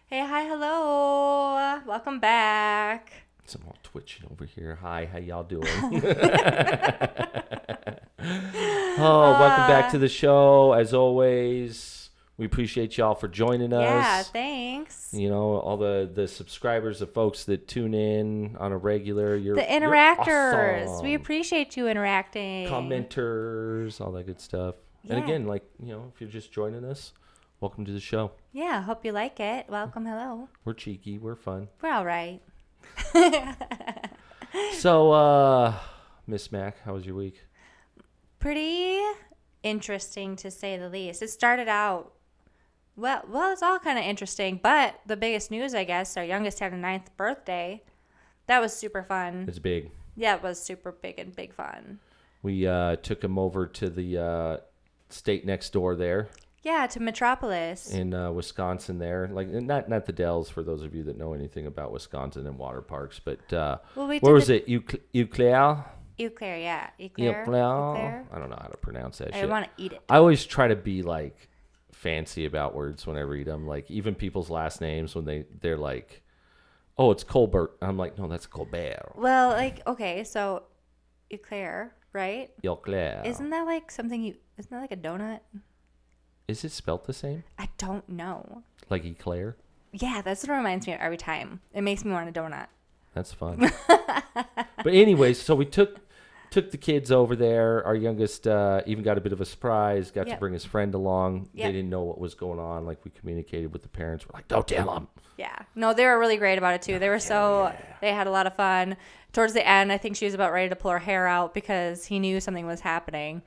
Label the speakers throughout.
Speaker 1: Hey, hi, hello. Welcome back.
Speaker 2: So I'm all twitching over here. Hi, how y'all doing? Welcome back to the show. As always, we appreciate y'all for joining us.
Speaker 1: Yeah, thanks.
Speaker 2: You know, all the subscribers, the folks that tune in on a regular.
Speaker 1: The interactors.
Speaker 2: You're awesome.
Speaker 1: We appreciate you interacting.
Speaker 2: Commenters, all that good stuff.
Speaker 1: Yeah.
Speaker 2: And again, if you're just joining us, welcome to the show.
Speaker 1: Yeah, hope you like it. Welcome, hello.
Speaker 2: We're cheeky. We're fun.
Speaker 1: We're all right.
Speaker 2: So, Miss Mac, how was your week?
Speaker 1: Pretty interesting, to say the least. It started out, well, it's all kind of interesting, but the biggest news, I guess, our youngest had a 9th birthday. That was super fun.
Speaker 2: It's big.
Speaker 1: Yeah, it was super big and big fun.
Speaker 2: We took him over to the state next door there.
Speaker 1: Yeah, to Metropolis.
Speaker 2: In Wisconsin there. Like, not the Dells, for those of you that know anything about Wisconsin and water parks. But where was it? Eau Claire?
Speaker 1: Eau Claire, yeah.
Speaker 2: Eau Claire? I don't know how to pronounce that shit.
Speaker 1: I want to eat it.
Speaker 2: I always try to be, like, fancy about words when I read them. Like, even people's last names, when they're like, oh, it's Colbert. I'm like, no, that's Colbert.
Speaker 1: Well, like, okay, so Eau Claire, right?
Speaker 2: Eau Claire.
Speaker 1: Isn't that like isn't that like a donut?
Speaker 2: Is it spelt the same?
Speaker 1: I don't know.
Speaker 2: Like Eclair?
Speaker 1: Yeah, that's what it reminds me of every time. It makes me want a donut.
Speaker 2: That's fun. But anyways, so we took the kids over there. Our youngest even got a bit of a surprise. Got to bring his friend along.
Speaker 1: Yep.
Speaker 2: They didn't know what was going on. Like, we communicated with the parents. We're like, don't tell them.
Speaker 1: Yeah. No, they were really great about it too. They were they had a lot of fun. Towards the end, I think she was about ready to pull her hair out because he knew something was happening.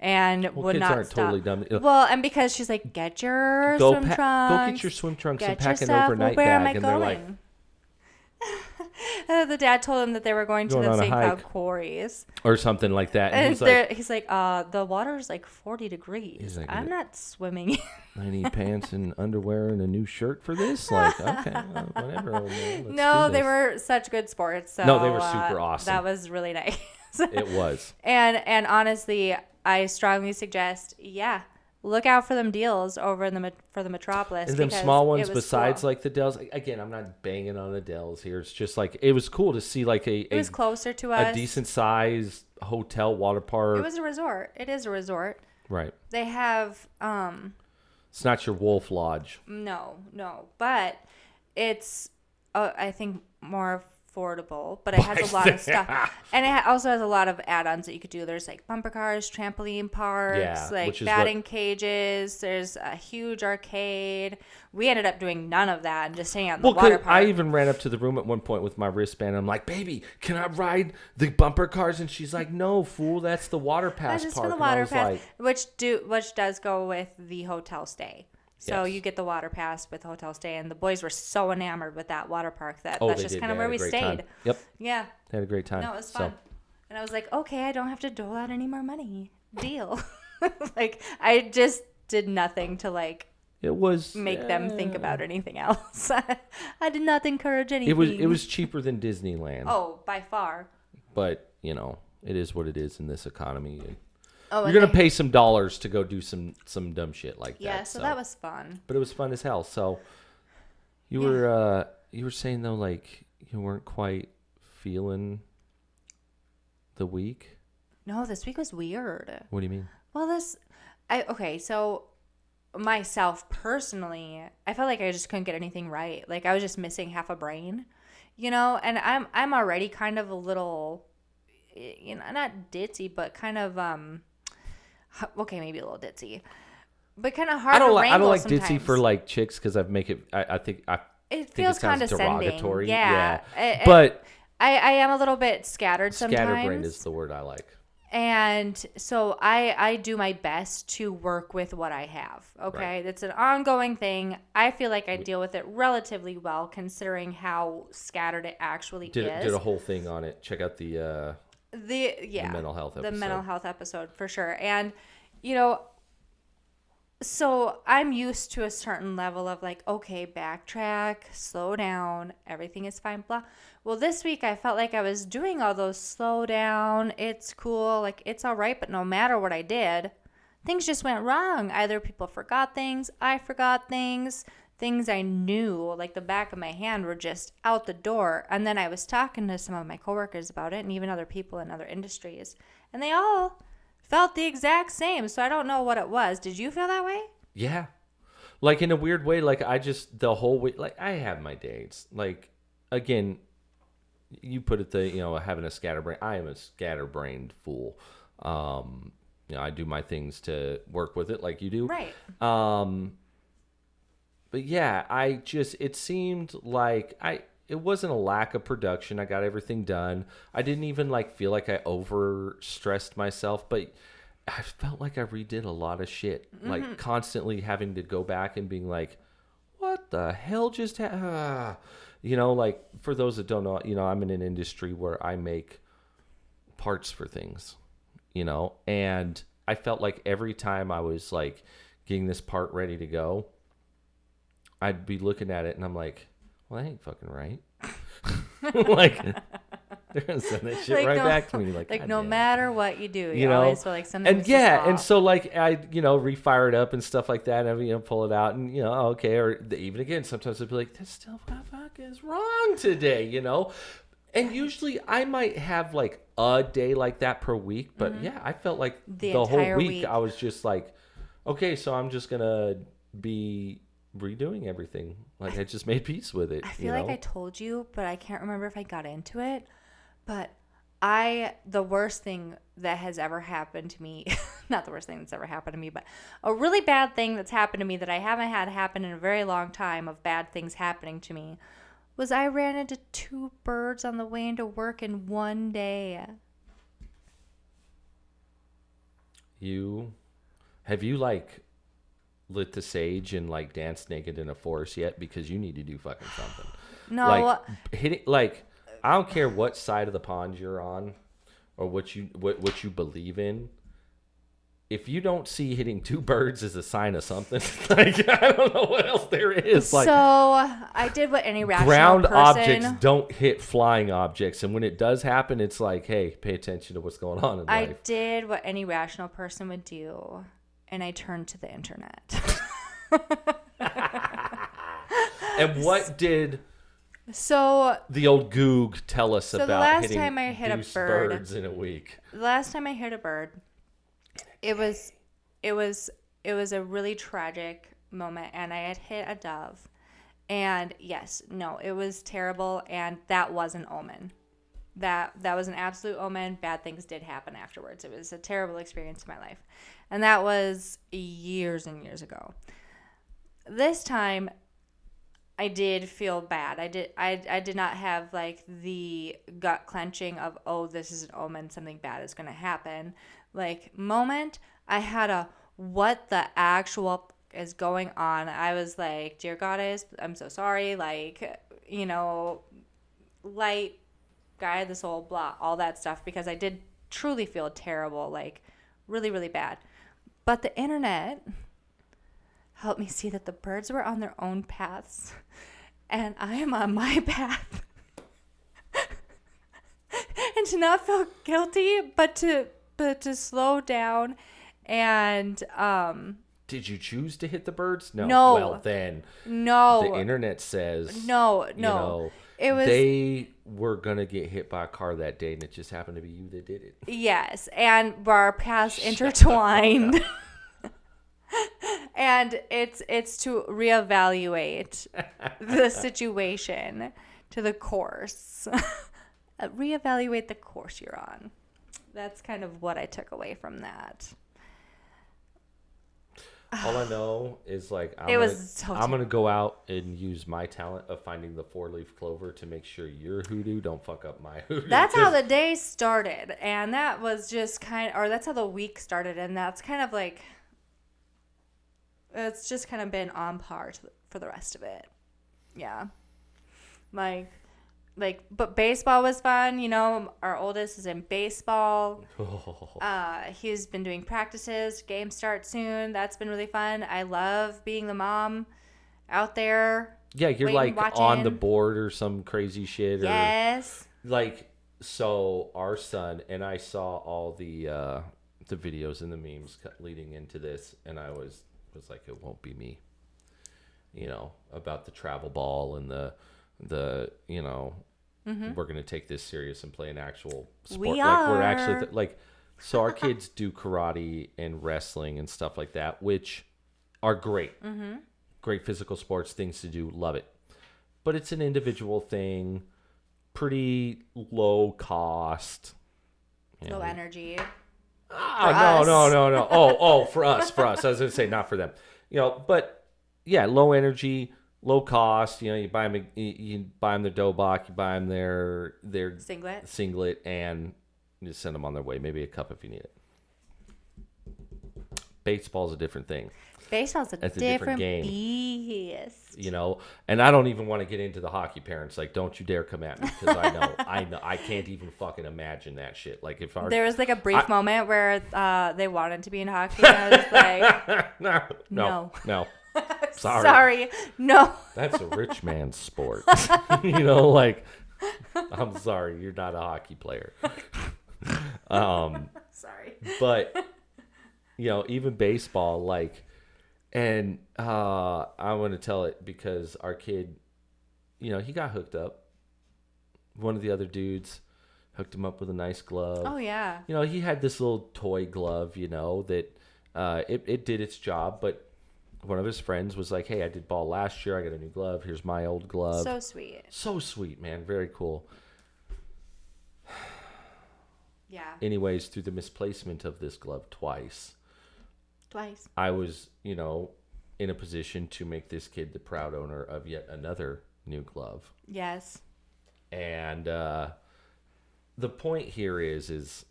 Speaker 1: And would
Speaker 2: kids
Speaker 1: not
Speaker 2: aren't
Speaker 1: stop.
Speaker 2: Totally dumb.
Speaker 1: Well, and because she's like, get your swim trunks.
Speaker 2: Go get your swim trunks and pack an overnight
Speaker 1: where
Speaker 2: bag.
Speaker 1: am I
Speaker 2: and
Speaker 1: going?
Speaker 2: they're like,
Speaker 1: The dad told him that they were going to the St. Cloud quarries.
Speaker 2: Or something like that. And
Speaker 1: he's like, the water's like 40 degrees.
Speaker 2: Like,
Speaker 1: I'm not swimming.
Speaker 2: I need pants and underwear and a new shirt for this? Like, okay, whatever. Old man, let's
Speaker 1: No,
Speaker 2: do
Speaker 1: they
Speaker 2: this.
Speaker 1: were such good sports. So,
Speaker 2: No, they were super awesome.
Speaker 1: That was really nice.
Speaker 2: It was.
Speaker 1: And honestly, I strongly suggest, look out for them deals over in for the Metropolis.
Speaker 2: And them small ones besides
Speaker 1: cool.
Speaker 2: like the Dells. Again, I'm not banging on the Dells here. It's just like, it was cool to see like
Speaker 1: it was closer to us.
Speaker 2: A decent sized hotel water park.
Speaker 1: It was a resort. It is a resort.
Speaker 2: Right.
Speaker 1: They have
Speaker 2: it's not your Wolf Lodge.
Speaker 1: No, but it's I think more affordable, but it has a lot of stuff, and it also has a lot of add-ons that you could do. There's like bumper cars, trampoline parks, like batting cages. There's a huge arcade. We ended up doing none of that and just staying on the water park.
Speaker 2: I even ran up to the room at one point with my wristband. I'm like, baby, can I ride the bumper cars? And she's like, no, fool, that's the water pass
Speaker 1: just
Speaker 2: park.
Speaker 1: for the water pass,
Speaker 2: like,
Speaker 1: which does go with the hotel stay. So you get the water pass with hotel stay, and the boys were so enamored with that water park that's just kind of where we stayed.
Speaker 2: Time. Yep.
Speaker 1: Yeah.
Speaker 2: They had a great time.
Speaker 1: No, it was fun. And I was like, okay, I don't have to dole out any more money. Deal. Like, I just did nothing to make them think about anything else. I did not encourage anything.
Speaker 2: It was cheaper than Disneyland.
Speaker 1: Oh, by far.
Speaker 2: But, it is what it is in this economy.
Speaker 1: Oh,
Speaker 2: you're going to pay some dollars to go do some dumb shit like that.
Speaker 1: Yeah, so that was fun.
Speaker 2: But it was fun as hell. So you were saying though, like, you weren't quite feeling the week?
Speaker 1: No, this week was weird.
Speaker 2: What do you mean?
Speaker 1: Well, so myself personally, I felt like I just couldn't get anything right. Like, I was just missing half a brain, and I'm already kind of a little, not ditzy, but kind of okay, maybe a little ditzy, but kind of hard to wrangle.
Speaker 2: I don't like
Speaker 1: sometimes.
Speaker 2: ditzy for like chicks because I think
Speaker 1: it feels condescending.
Speaker 2: Derogatory.
Speaker 1: Yeah.
Speaker 2: But
Speaker 1: I am a little bit scattered sometimes.
Speaker 2: Scatterbrained is the word I like.
Speaker 1: And so I do my best to work with what I have. Okay.
Speaker 2: Right.
Speaker 1: It's an ongoing thing. I feel like I deal with it relatively well considering how scattered it actually is.
Speaker 2: Did a whole thing on it. Check out the mental health episode.
Speaker 1: The mental health episode for sure. And, so I'm used to a certain level of like, okay, backtrack, slow down, everything is fine, blah. Well, this week I felt like I was doing all those slow down, it's cool, like it's all right, but no matter what I did, things just went wrong. Either people forgot things, I forgot things things I knew, like the back of my hand, were just out the door. And then I was talking to some of my coworkers about it, and even other people in other industries, and they all felt the exact same. So I don't know what it was. Did you feel that way?
Speaker 2: Yeah. Like in a weird way, like I just the whole way, like I have my days. Like again, you put it having a scatterbrain. I am a scatterbrained fool. I do my things to work with it like you do.
Speaker 1: Right.
Speaker 2: But yeah, it seemed like it wasn't a lack of production. I got everything done. I didn't even like feel like I over stressed myself, but I felt like I redid a lot of shit, like constantly having to go back and being like, what the hell just happened? Like for those that don't know, I'm in an industry where I make parts for things, and I felt like every time I was like getting this part ready to go, I'd be looking at it and I'm like, well, that ain't fucking right. Like, they're gonna send that shit right back to me. Like
Speaker 1: no matter what you do,
Speaker 2: you
Speaker 1: always feel like something.
Speaker 2: And yeah, and so like I, refire it up and stuff like that, and pull it out, and okay, or even again, sometimes I'd be like, this still what the fuck is wrong today, And usually I might have like a day like that per week, but yeah, I felt like the whole week I was just like, okay, so I'm just gonna be redoing everything. Like I just made peace with it.
Speaker 1: I feel like I told you, but I can't remember if I got into it. But the worst thing that has ever happened to me, not the worst thing that's ever happened to me, but a really bad thing that's happened to me that I haven't had happen in a very long time of bad things happening to me, was I ran into 2 birds on the way into work in one day.
Speaker 2: Have you like lit the sage and like danced naked in a forest yet? Because you need to do fucking something.
Speaker 1: No.
Speaker 2: Like hitting, like I don't care what side of the pond you're on or what you believe in. If you don't see hitting 2 birds as a sign of something, like I don't know what else there is. Like,
Speaker 1: so I did what any rational
Speaker 2: ground
Speaker 1: person...
Speaker 2: objects don't hit flying objects, and when it does happen, it's like, hey, pay attention to what's going on in life.
Speaker 1: I did what any rational person would do, and I turned to the internet.
Speaker 2: And what did the old Goog tell us about hitting
Speaker 1: time I hit
Speaker 2: deuce
Speaker 1: a bird,
Speaker 2: birds in a week?
Speaker 1: The last time I hit a bird, it was a really tragic moment, and I had hit a dove. And yes, no, it was terrible, and that was an omen. That was an absolute omen. Bad things did happen afterwards. It was a terrible experience in my life. And that was years and years ago. This time I did feel bad. I did not have like the gut clenching of, oh, this is an omen, something bad is going to happen. Like moment, I had a what the actual is going on. I was like, dear goddess, I'm so sorry. Like, light, guide the soul, blah, all that stuff, because I did truly feel terrible, like really, really bad. But the internet helped me see that the birds were on their own paths and I am on my path. And to not feel guilty, but to slow down and
Speaker 2: Did you choose to hit the birds? No. Well, then.
Speaker 1: No.
Speaker 2: The internet says.
Speaker 1: No. It was.
Speaker 2: They were gonna get hit by a car that day, and it just happened to be you that did it.
Speaker 1: Yes, and our paths intertwined. And it's to reevaluate the situation to the course. Reevaluate the course you're on. That's kind of what I took away from that.
Speaker 2: All I know is like I'm gonna go out and use my talent of finding the 4-leaf clover to make sure your hoodoo don't fuck up my hoodoo.
Speaker 1: That's how the day started, and that was just that's how the week started, and that's kind of like it's just kind of been on par for the rest of it. Yeah, but baseball was fun. Our oldest is in baseball. He's been doing practices. Game starts soon. That's been really fun. I love being the mom out there.
Speaker 2: Yeah, you're like
Speaker 1: watching.
Speaker 2: On the board or some crazy shit.
Speaker 1: Yes.
Speaker 2: So our son and I saw all the videos and the memes leading into this, and I was like, it won't be me. about the travel ball and the we're going to take this serious and play an actual sport.
Speaker 1: We
Speaker 2: like we're
Speaker 1: are.
Speaker 2: actually so our kids do karate and wrestling and stuff like that, which are great. Great physical sports, things to do, love it. But it's an individual thing, pretty low cost.
Speaker 1: Low energy.
Speaker 2: No. Oh, for us. I was going to say not for them. But yeah, low energy, low cost. You buy them their dobok, you buy them their singlet, and you send them on their way. Maybe a cup if you need it. Baseball's a different thing.
Speaker 1: Baseball's a different game. Beast.
Speaker 2: And I don't even want to get into the hockey parents. Like, don't you dare come at me, because I know, I can't even fucking imagine that shit. Like, if
Speaker 1: there was like a brief moment where they wanted to be in hockey, and I was like, no.
Speaker 2: Sorry,
Speaker 1: no.
Speaker 2: That's a rich man's sport. Like, I'm sorry, you're not a hockey player.
Speaker 1: Sorry,
Speaker 2: but even baseball, like. And I want to tell it because our kid, he got hooked up. One of the other dudes hooked him up with a nice glove.
Speaker 1: Oh, yeah.
Speaker 2: He had this little toy glove, that it did its job. But one of his friends was like, hey, I did ball last year. I got a new glove. Here's my old glove.
Speaker 1: So sweet.
Speaker 2: So sweet, man. Very cool.
Speaker 1: Yeah.
Speaker 2: Anyways, through the misplacement of this glove twice, I was, in a position to make this kid the proud owner of yet another new glove.
Speaker 1: Yes.
Speaker 2: And the point here is,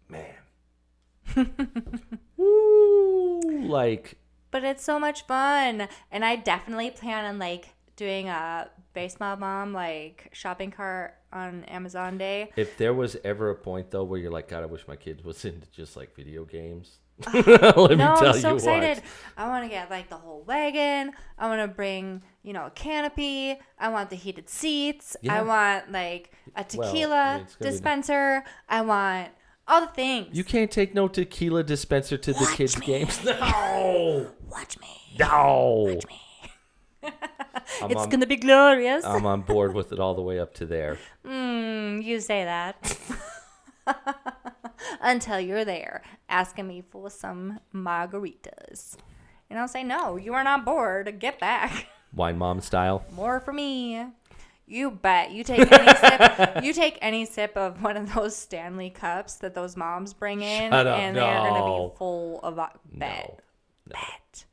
Speaker 2: man, woo, like.
Speaker 1: But it's so much fun, and I definitely plan on doing a baseball mom shopping cart on Amazon Day.
Speaker 2: If there was ever a point though where you're like, God, I wish my kid was into just video games. Let me tell
Speaker 1: I'm so excited.
Speaker 2: What.
Speaker 1: I want to get the whole wagon. I want to bring, a canopy. I want the heated seats. Yeah. I want a tequila dispenser. I want all the things.
Speaker 2: You can't take no tequila dispenser to the kids' games. No.
Speaker 1: Watch me.
Speaker 2: No.
Speaker 1: Watch me. It's going to be glorious.
Speaker 2: I'm on board with it all the way up to there.
Speaker 1: You say that. Until you're there asking me for some margaritas. And I'll say, no, you are not bored. Get back.
Speaker 2: Wine mom style.
Speaker 1: More for me. You bet. You take any sip. You take any sip of one of those Stanley cups that those moms bring in,
Speaker 2: Shut up.
Speaker 1: and they're going to be full of bet.
Speaker 2: No.
Speaker 1: Bet.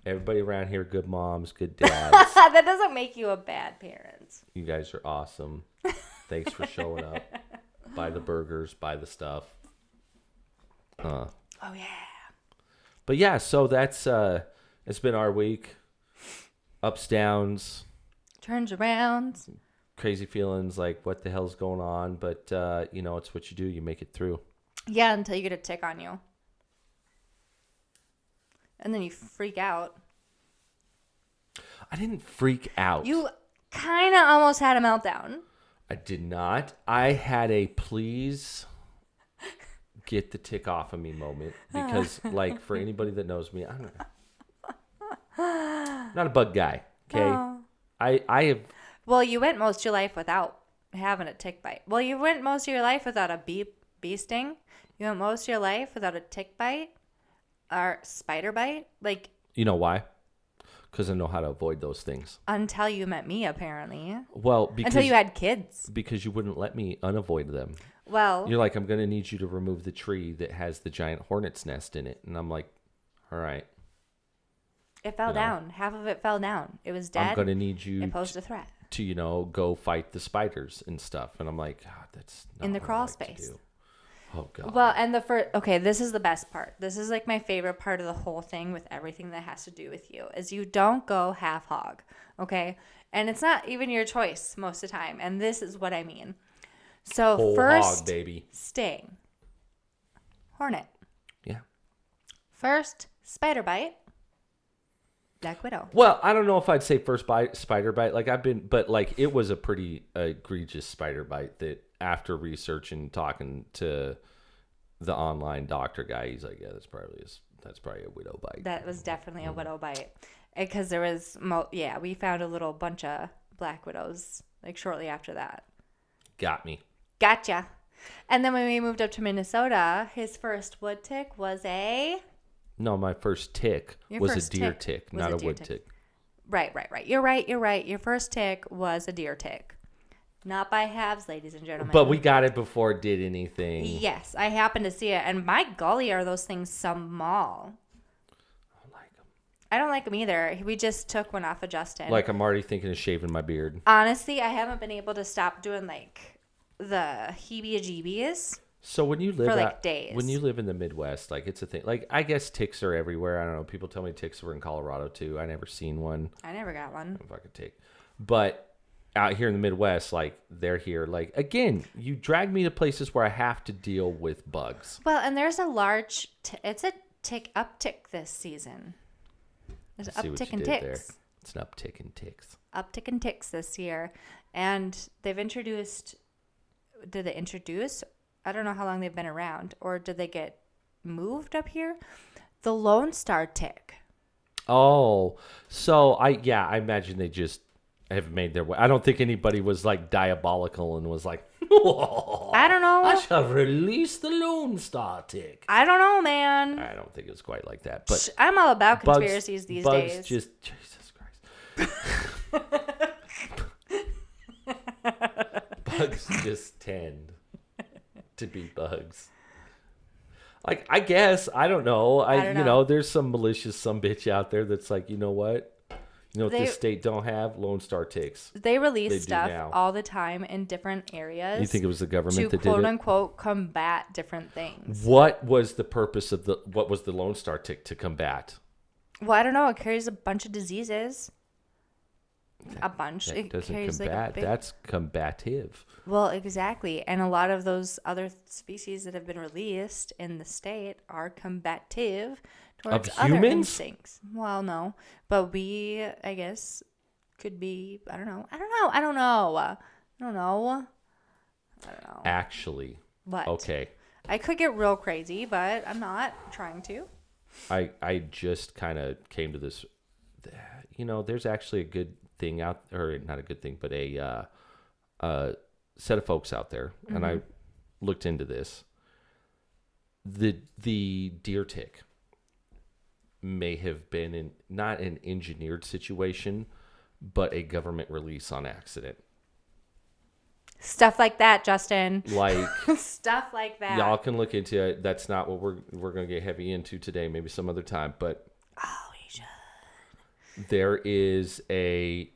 Speaker 2: Everybody around here, good moms, good dads.
Speaker 1: That doesn't make you a bad parent.
Speaker 2: You guys are awesome. Thanks for showing up. Buy the burgers, buy the stuff.
Speaker 1: Oh yeah.
Speaker 2: But yeah, so that's it's been our week. Ups, downs,
Speaker 1: turns around,
Speaker 2: crazy feelings, like what the hell's going on, but it's what you do, you make it through.
Speaker 1: Yeah, until you get a tick on you. And then you freak out.
Speaker 2: I didn't freak out.
Speaker 1: You kind of almost had a meltdown.
Speaker 2: I did not. I had a please get the tick off of me moment, because for anybody that knows me, I'm not a bug guy. Okay. Oh. I have.
Speaker 1: Well, you went most of your life without having a tick bite. Well, you went most of your life without a bee sting. You went most of your life without a tick bite or spider bite.
Speaker 2: You know why? Because I know how to avoid those things.
Speaker 1: Until you met me, apparently.
Speaker 2: Well,
Speaker 1: until you had kids.
Speaker 2: Because you wouldn't let me unavoid them.
Speaker 1: Well,
Speaker 2: you're like, I'm going to need you to remove the tree that has the giant hornet's nest in it. And I'm like, all right.
Speaker 1: It fell down. Half of it fell down. It was dead.
Speaker 2: I'm going to need you
Speaker 1: it posed a threat.
Speaker 2: To, go fight the spiders and stuff. And I'm like, God, that's not
Speaker 1: in the
Speaker 2: what
Speaker 1: crawl
Speaker 2: I like
Speaker 1: space.
Speaker 2: to do. Oh, God.
Speaker 1: Well, and this is the best part. This is my favorite part of the whole thing with everything that has to do with you is you don't go half hog. Okay. And it's not even your choice most of the time. And this is what I mean. So
Speaker 2: whole
Speaker 1: first,
Speaker 2: hog, baby.
Speaker 1: Sting. Hornet.
Speaker 2: Yeah.
Speaker 1: First, spider bite. Black Widow.
Speaker 2: Well, I don't know if I'd say first spider bite. It was a pretty egregious spider bite that after research and talking to the online doctor guy, he's like, yeah, that's probably a widow bite.
Speaker 1: That was definitely a widow bite. because we found a little bunch of black widows like shortly after that.
Speaker 2: Got me.
Speaker 1: Gotcha. And then when we moved up to Minnesota, his first wood tick was
Speaker 2: No, my first tick was a deer tick, not a wood tick.
Speaker 1: Right. You're right. Your first tick was a deer tick. Not by halves, ladies and gentlemen.
Speaker 2: But we got it before it did anything.
Speaker 1: Yes, I happened to see it. And my golly, are those things small.
Speaker 2: I don't like them.
Speaker 1: I don't like them either. We just took one off of Justin.
Speaker 2: Like, I'm already thinking of shaving my beard.
Speaker 1: Honestly, I haven't been able to stop doing like the heebie-jeebies.
Speaker 2: So when you live
Speaker 1: for like days.
Speaker 2: When you live in the Midwest, like it's a thing. Like I guess ticks are everywhere. I don't know. People tell me ticks were in Colorado too. I never seen one.
Speaker 1: I never got one.
Speaker 2: If I could take, but out here in the Midwest, like they're here. Like again, you drag me to places where I have to deal with bugs.
Speaker 1: Well, and there's a large. It's a uptick this season. There's an uptick in ticks.
Speaker 2: There. It's an uptick in ticks.
Speaker 1: Uptick in ticks this year, and they've introduced. Did they introduce? I don't know how long they've been around, or did they get moved up here? The Lone Star tick.
Speaker 2: Oh, so I imagine they just have made their way. I don't think anybody was like diabolical and was like,
Speaker 1: I don't know.
Speaker 2: I shall release the Lone Star tick.
Speaker 1: I don't know, man.
Speaker 2: I don't think it's quite like that, but
Speaker 1: I'm all about conspiracies these days.
Speaker 2: Bugs just, Jesus Christ. Bugs just tend to be bugs. Like, I guess, I don't know. You know, there's some malicious bitch out there that's like, you know what? You know what this state don't have? Lone Star ticks.
Speaker 1: They release stuff all the time in different areas.
Speaker 2: You think it was the government that did it?
Speaker 1: To quote unquote combat different things.
Speaker 2: What was the purpose of what was the Lone Star tick to combat?
Speaker 1: Well, I don't know. It carries a bunch of diseases. A bunch.
Speaker 2: That doesn't combat. That's combative.
Speaker 1: Well, exactly. And a lot of those other species that have been released in the state are combative towards other instincts. Well, no. But we, I guess, could be, I don't know.
Speaker 2: Actually.
Speaker 1: What?
Speaker 2: Okay.
Speaker 1: I could get real crazy, but I'm not trying to.
Speaker 2: I just kind of came to this, you know, there's actually a good thing out, or not a good thing, but a set of folks out there, mm-hmm. and I looked into this. The deer tick may have been not an engineered situation, but a government release on accident.
Speaker 1: Stuff like that, Justin.
Speaker 2: Like
Speaker 1: stuff like that.
Speaker 2: Y'all can look into it. That's not what we're gonna get heavy into today. Maybe some other time. But
Speaker 1: we should.
Speaker 2: There is a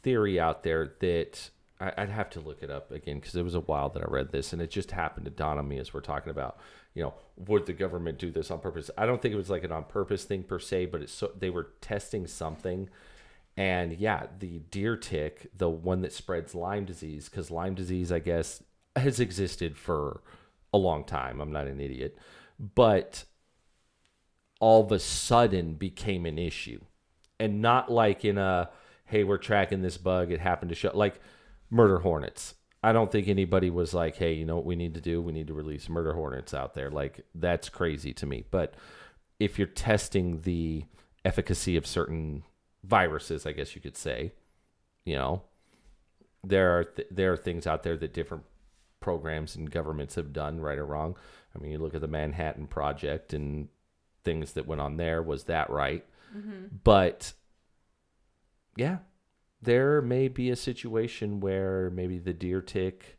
Speaker 2: theory out there that I'd have to look it up again because it was a while that I read this, and it just happened to dawn on me as we're talking about, you know, would the government do this on purpose? I don't think it was like an on purpose thing per se, but they were testing something. And yeah, the deer tick, the one that spreads Lyme disease, because Lyme disease, I guess, has existed for a long time. I'm not an idiot. But all of a sudden became an issue. And not like in a, hey, we're tracking this bug, it happened to show, like murder hornets. I don't think anybody was like, hey, you know what we need to do? We need to release murder hornets out there. Like, that's crazy to me. But if you're testing the efficacy of certain viruses, I guess you could say, you know, there are things out there that different programs and governments have done, right or wrong. I mean, you look at the Manhattan Project and things that went on there. Was that right? Mm-hmm. But yeah, there may be a situation where maybe the deer tick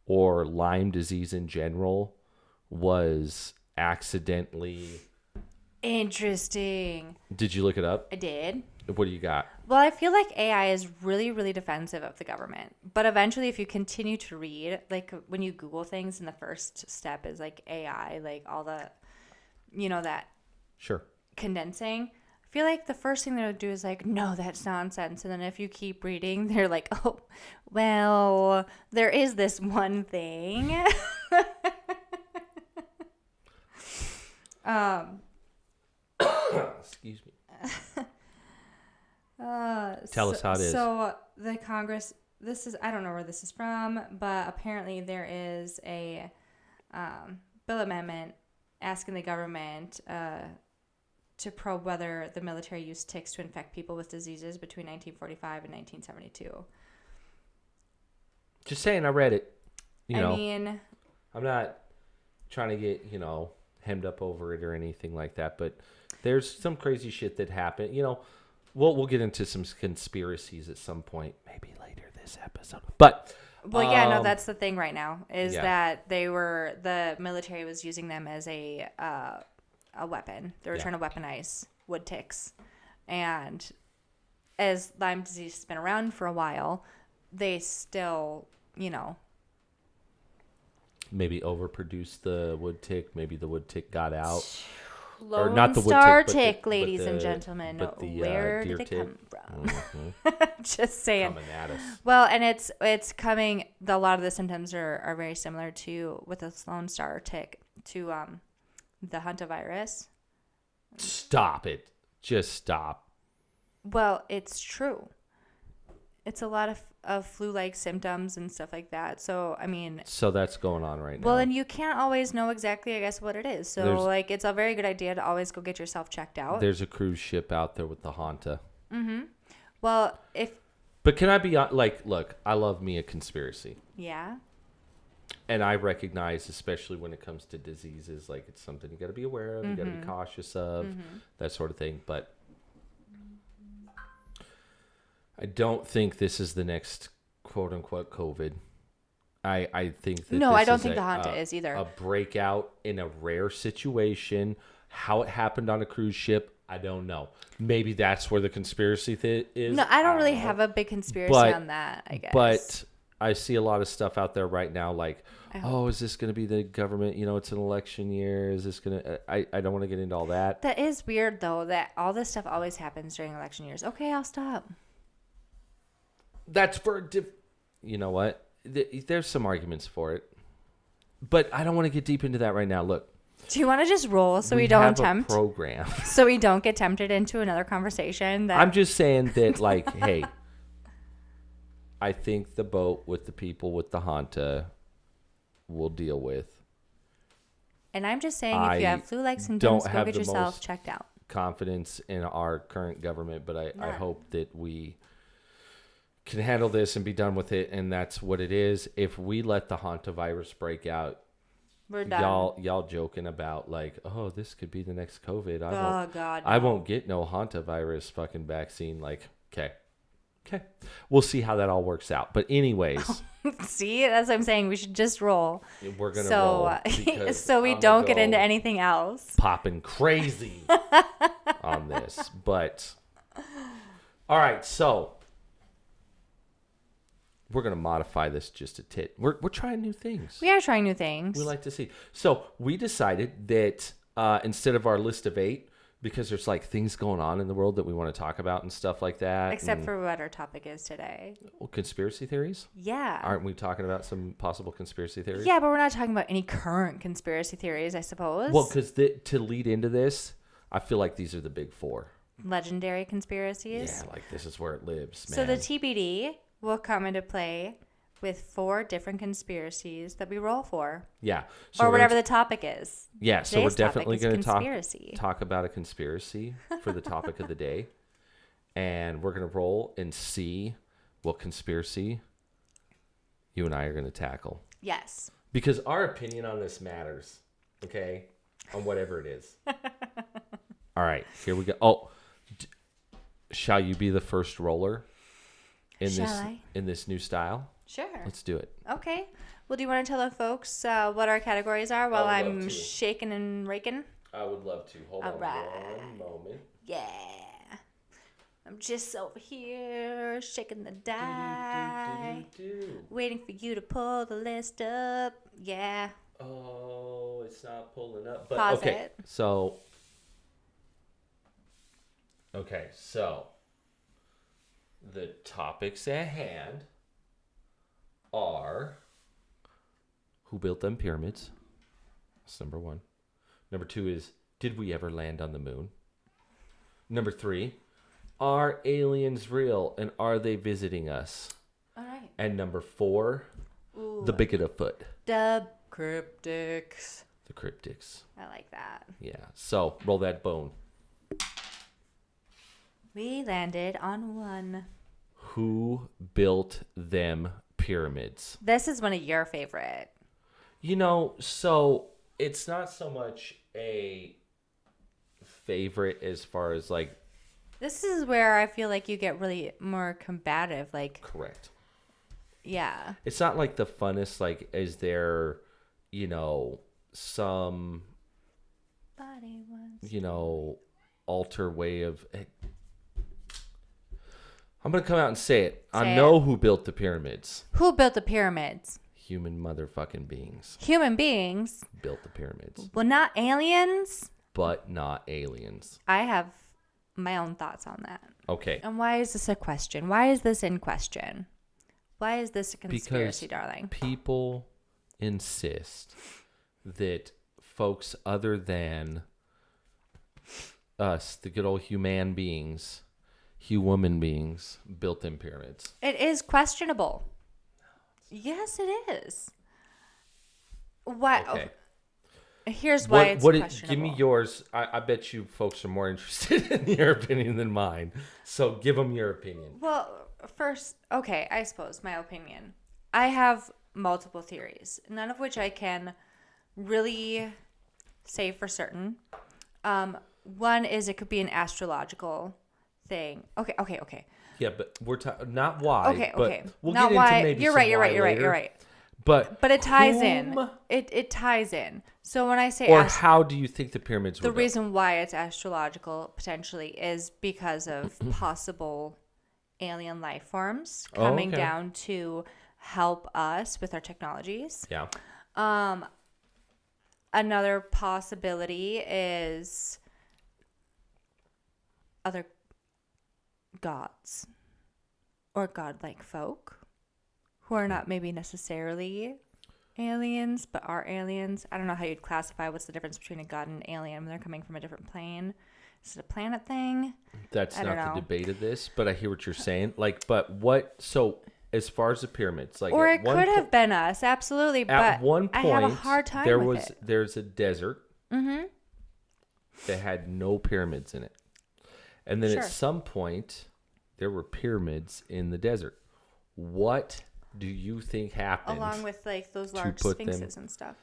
Speaker 2: or Lyme disease in general was accidentally.
Speaker 1: Interesting.
Speaker 2: Did you look it up?
Speaker 1: I did.
Speaker 2: What do you got?
Speaker 1: Well, I feel like AI is really, really defensive of the government. But eventually, if you continue to read, like when you Google things and the first step is like AI, like all the, you know, that
Speaker 2: sure
Speaker 1: condensing. I feel like the first thing they'll do is like, no, that's nonsense. And then if you keep reading, they're like, oh, well, there is this one thing.
Speaker 2: Excuse me. Tell us how it is.
Speaker 1: So the Congress, I don't know where this is from, but apparently there is a bill amendment asking the government to probe whether the military used ticks to infect people with diseases between 1945 and 1972.
Speaker 2: Just saying, I read it.
Speaker 1: I mean,
Speaker 2: I'm not trying to get, hemmed up over it or anything like that, but there's some crazy shit that happened. We'll get into some conspiracies at some point, maybe later this episode. But
Speaker 1: well, yeah, no, that's the thing right now is
Speaker 2: yeah.
Speaker 1: that the military was using them as a weapon. They were trying to weaponize wood ticks, and as Lyme disease has been around for a while, they still,
Speaker 2: maybe overproduced the wood tick. Maybe the wood tick got out.
Speaker 1: Lone
Speaker 2: or not the wood
Speaker 1: Star
Speaker 2: tick,
Speaker 1: tick, ladies and gentlemen. Where did it come from?
Speaker 2: Mm-hmm.
Speaker 1: Just saying.
Speaker 2: Coming at us.
Speaker 1: Well, and it's coming. A lot of the symptoms are very similar to with the Lone Star tick to the hantavirus.
Speaker 2: Stop it. Just stop.
Speaker 1: Well, it's true. It's a lot of flu-like symptoms and stuff like that. So, I mean...
Speaker 2: So that's going on right now.
Speaker 1: Well, and you can't always know exactly, I guess, what it is. So, it's a very good idea to always go get yourself checked out.
Speaker 2: There's a cruise ship out there with the Hanta.
Speaker 1: Mm-hmm. Well,
Speaker 2: But can I be... look, I love me a conspiracy.
Speaker 1: Yeah.
Speaker 2: And I recognize, especially when it comes to diseases, it's something you got to be aware of, you got to be cautious of, that sort of thing. But... I don't think this is the next quote unquote COVID. I think that
Speaker 1: I don't think the Hanta is either.
Speaker 2: A breakout in a rare situation. How it happened on a cruise ship, I don't know. Maybe that's where the conspiracy is.
Speaker 1: No, I don't really have a big conspiracy on that, I guess.
Speaker 2: But I see a lot of stuff out there right now is this going to be the government? It's an election year. Is this going to... I don't want to get into all that.
Speaker 1: That is weird, though, that all this stuff always happens during election years. Okay, I'll stop.
Speaker 2: That's for... You know what? There's some arguments for it. But I don't want to get deep into that right now. Look.
Speaker 1: Do you want to just roll so we don't tempt?
Speaker 2: Program.
Speaker 1: So we don't get tempted into another conversation?
Speaker 2: I'm just saying that, hey, I think the boat with the people with the Hanta will deal with.
Speaker 1: And I'm just saying, if you have flu-like symptoms, go get yourself checked out.
Speaker 2: Confidence in our current government, but I hope that we can handle this and be done with it, and that's what it is. If we let the hantavirus break out,
Speaker 1: we're done.
Speaker 2: Y'all joking about this could be the next COVID.
Speaker 1: God, no.
Speaker 2: I won't get no hantavirus fucking vaccine. Okay, we'll see how that all works out. But anyways,
Speaker 1: see, that's what I'm saying. We should just roll.
Speaker 2: We're gonna roll
Speaker 1: so we don't get into anything else.
Speaker 2: Popping crazy on this, but all right, so. We're going to modify this just a tit. We're trying new things.
Speaker 1: We are trying new things.
Speaker 2: We like to see. So we decided that instead of our list of 8, because there's things going on in the world that we want to talk about and stuff like that.
Speaker 1: Except for what our topic is today.
Speaker 2: Well, conspiracy theories?
Speaker 1: Yeah.
Speaker 2: Aren't we talking about some possible conspiracy theories?
Speaker 1: Yeah, but we're not talking about any current conspiracy theories, I suppose.
Speaker 2: Well, because to lead into this, I feel like these are the big 4.
Speaker 1: Legendary conspiracies?
Speaker 2: Yeah, this is where it lives, man.
Speaker 1: So the TBD... will come into play with 4 different conspiracies that we roll for.
Speaker 2: Yeah.
Speaker 1: So or whatever the topic is.
Speaker 2: Yeah, so we're definitely going
Speaker 1: to
Speaker 2: talk about a conspiracy for the topic of the day. And we're going to roll and see what conspiracy you and I are going to tackle.
Speaker 1: Yes.
Speaker 2: Because our opinion on this matters, okay? On whatever it is. All right, here we go. Oh, shall you be the first roller? In this new style?
Speaker 1: Sure.
Speaker 2: Let's do it.
Speaker 1: Okay. Well, do you want to tell the folks what our categories are while I'm shaking and raking?
Speaker 2: I would love to. Hold on one moment.
Speaker 1: Yeah. I'm just over here shaking the die. Waiting for you to pull the list up. Yeah.
Speaker 2: Oh, it's not pulling up. But
Speaker 1: Pause it.
Speaker 2: So the topics at hand are who built them pyramids? That's number 1. Number 2 is, did we ever land on the moon? Number 3, are aliens real and are they visiting us?
Speaker 1: All right.
Speaker 2: And number 4, the Bigfoot.
Speaker 1: The cryptics.
Speaker 2: The cryptics.
Speaker 1: I like that.
Speaker 2: Yeah. So roll that bone.
Speaker 1: We landed on one.
Speaker 2: Who built them pyramids?
Speaker 1: This is one of your favorite.
Speaker 2: So it's not so much a favorite as far as like.
Speaker 1: This is where I feel like you get really more combative. Like,
Speaker 2: Correct.
Speaker 1: yeah.
Speaker 2: It's not like the funnest, like, is there, some,
Speaker 1: Body was...
Speaker 2: alter way of. I'm going to come out and say it.
Speaker 1: Say
Speaker 2: I
Speaker 1: it.
Speaker 2: know who built the pyramids.
Speaker 1: Who built the pyramids?
Speaker 2: Human motherfucking beings
Speaker 1: Human beings.
Speaker 2: built the pyramids.
Speaker 1: Well, not aliens.
Speaker 2: But not aliens.
Speaker 1: I have my own thoughts on that.
Speaker 2: Okay.
Speaker 1: And why is this a question? Why is this in question? Why is this a conspiracy,
Speaker 2: Because
Speaker 1: darling?
Speaker 2: people insist that folks other than us, the good old human beings, built them pyramids.
Speaker 1: It is questionable. Yes, it is. Why?
Speaker 2: Okay.
Speaker 1: Here's why it's questionable.
Speaker 2: Give me yours. I bet you folks are more interested in your opinion than mine. So give them your opinion.
Speaker 1: Well, first, okay, I suppose my opinion. I have multiple theories, none of which I can really say for certain. One is it could be an astrological thing. Okay.
Speaker 2: Yeah, but we're not why.
Speaker 1: Okay.
Speaker 2: But we'll
Speaker 1: Not
Speaker 2: get
Speaker 1: why.
Speaker 2: into maybe
Speaker 1: You're
Speaker 2: some
Speaker 1: right. You're
Speaker 2: why
Speaker 1: right. You're right.
Speaker 2: later.
Speaker 1: You're right.
Speaker 2: But
Speaker 1: it ties in.
Speaker 2: whom
Speaker 1: It ties in. So when I say
Speaker 2: or how do you think the pyramids were
Speaker 1: the
Speaker 2: built?
Speaker 1: reason why it's astrological potentially is because of possible alien life forms coming
Speaker 2: okay.
Speaker 1: down to help us with our technologies.
Speaker 2: Yeah.
Speaker 1: Another possibility is other gods or godlike folk who are not maybe necessarily aliens but are aliens. I don't know how you'd classify what's the difference between a god and an alien when they're coming from a different plane. Is it a planet thing?
Speaker 2: That's
Speaker 1: I don't
Speaker 2: not the
Speaker 1: know.
Speaker 2: debate of this, but I hear what you're saying. Like, but what? So as far as the pyramids, like,
Speaker 1: Or
Speaker 2: at
Speaker 1: it
Speaker 2: one
Speaker 1: could have been us, absolutely.
Speaker 2: at
Speaker 1: But
Speaker 2: one
Speaker 1: I
Speaker 2: point
Speaker 1: have a hard time
Speaker 2: there
Speaker 1: with
Speaker 2: was
Speaker 1: it.
Speaker 2: there's a desert that had no pyramids in it, and then
Speaker 1: Sure.
Speaker 2: at some point there were pyramids in the desert. What do you think happened?
Speaker 1: Along with like those large
Speaker 2: put them-
Speaker 1: sphinxes and stuff.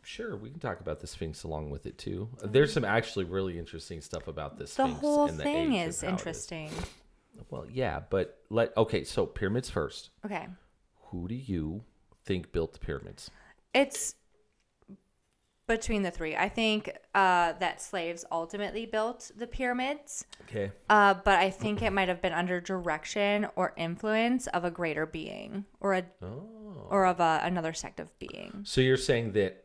Speaker 2: Sure, we can talk about the Sphinx along with it too. There's some actually really interesting stuff about the
Speaker 1: The
Speaker 2: Sphinx.
Speaker 1: whole
Speaker 2: and the
Speaker 1: thing
Speaker 2: age of
Speaker 1: is
Speaker 2: how it
Speaker 1: interesting.
Speaker 2: Well, yeah, but okay, so pyramids first.
Speaker 1: Okay.
Speaker 2: Who do you think built the pyramids?
Speaker 1: It's between the three. I think that slaves ultimately built the pyramids.
Speaker 2: Okay.
Speaker 1: But I think it might have been under direction or influence of a greater being or of another sect of being.
Speaker 2: So you're saying that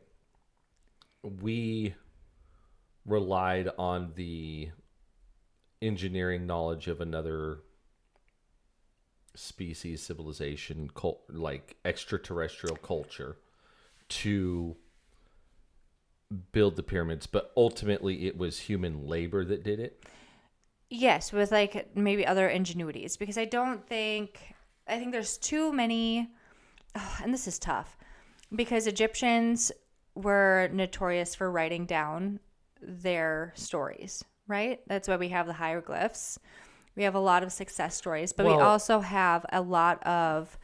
Speaker 2: we relied on the engineering knowledge of another species, civilization, like extraterrestrial culture to build the pyramids, but ultimately it was human labor that did it?
Speaker 1: Yes, with like maybe other ingenuities, because I think there's too many, and this is tough, because Egyptians were notorious for writing down their stories, right? That's why we have the hieroglyphs. We have a lot of success stories, but we also have a lot of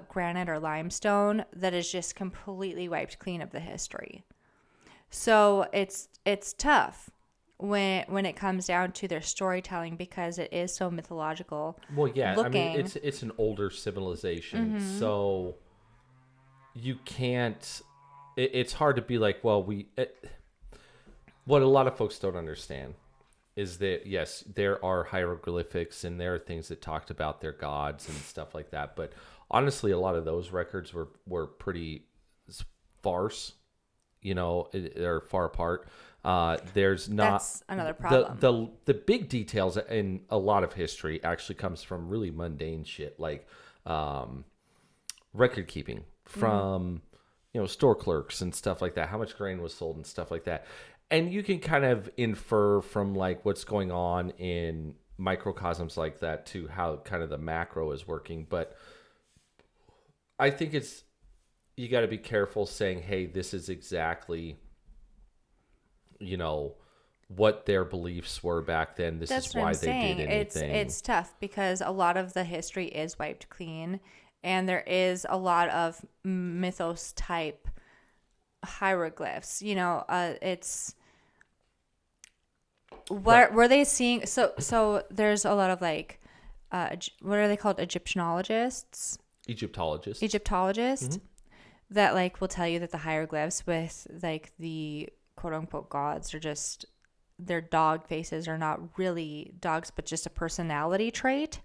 Speaker 1: granite or limestone that is just completely wiped clean of the history. So it's tough when it comes down to their storytelling because it is so mythological.
Speaker 2: Well, yeah,
Speaker 1: looking.
Speaker 2: I mean it's an older civilization, so you can't. It's hard to be like, well, what a lot of folks don't understand is that yes, there are hieroglyphics and there are things that talked about their gods and stuff like that, but honestly, a lot of those records were pretty sparse. They're far apart. There's not.
Speaker 1: That's another problem.
Speaker 2: The big details in a lot of history actually comes from really mundane shit like record keeping from store clerks and stuff like that. How much grain was sold and stuff like that, and you can kind of infer from like what's going on in microcosms like that to how kind of the macro is working. But I think you got to be careful saying, hey, this is exactly, what their beliefs were back then. This
Speaker 1: That's
Speaker 2: is
Speaker 1: what
Speaker 2: why
Speaker 1: I'm
Speaker 2: they
Speaker 1: saying.
Speaker 2: did anything.
Speaker 1: It's tough because a lot of the history is wiped clean, and there is a lot of mythos type hieroglyphs. It's what were they seeing? So there's a lot of like, what are they called? Egyptologists
Speaker 2: Egyptologists.
Speaker 1: that like will tell you that the hieroglyphs with like the quote unquote gods are just their dog faces are not really dogs, but just a personality trait.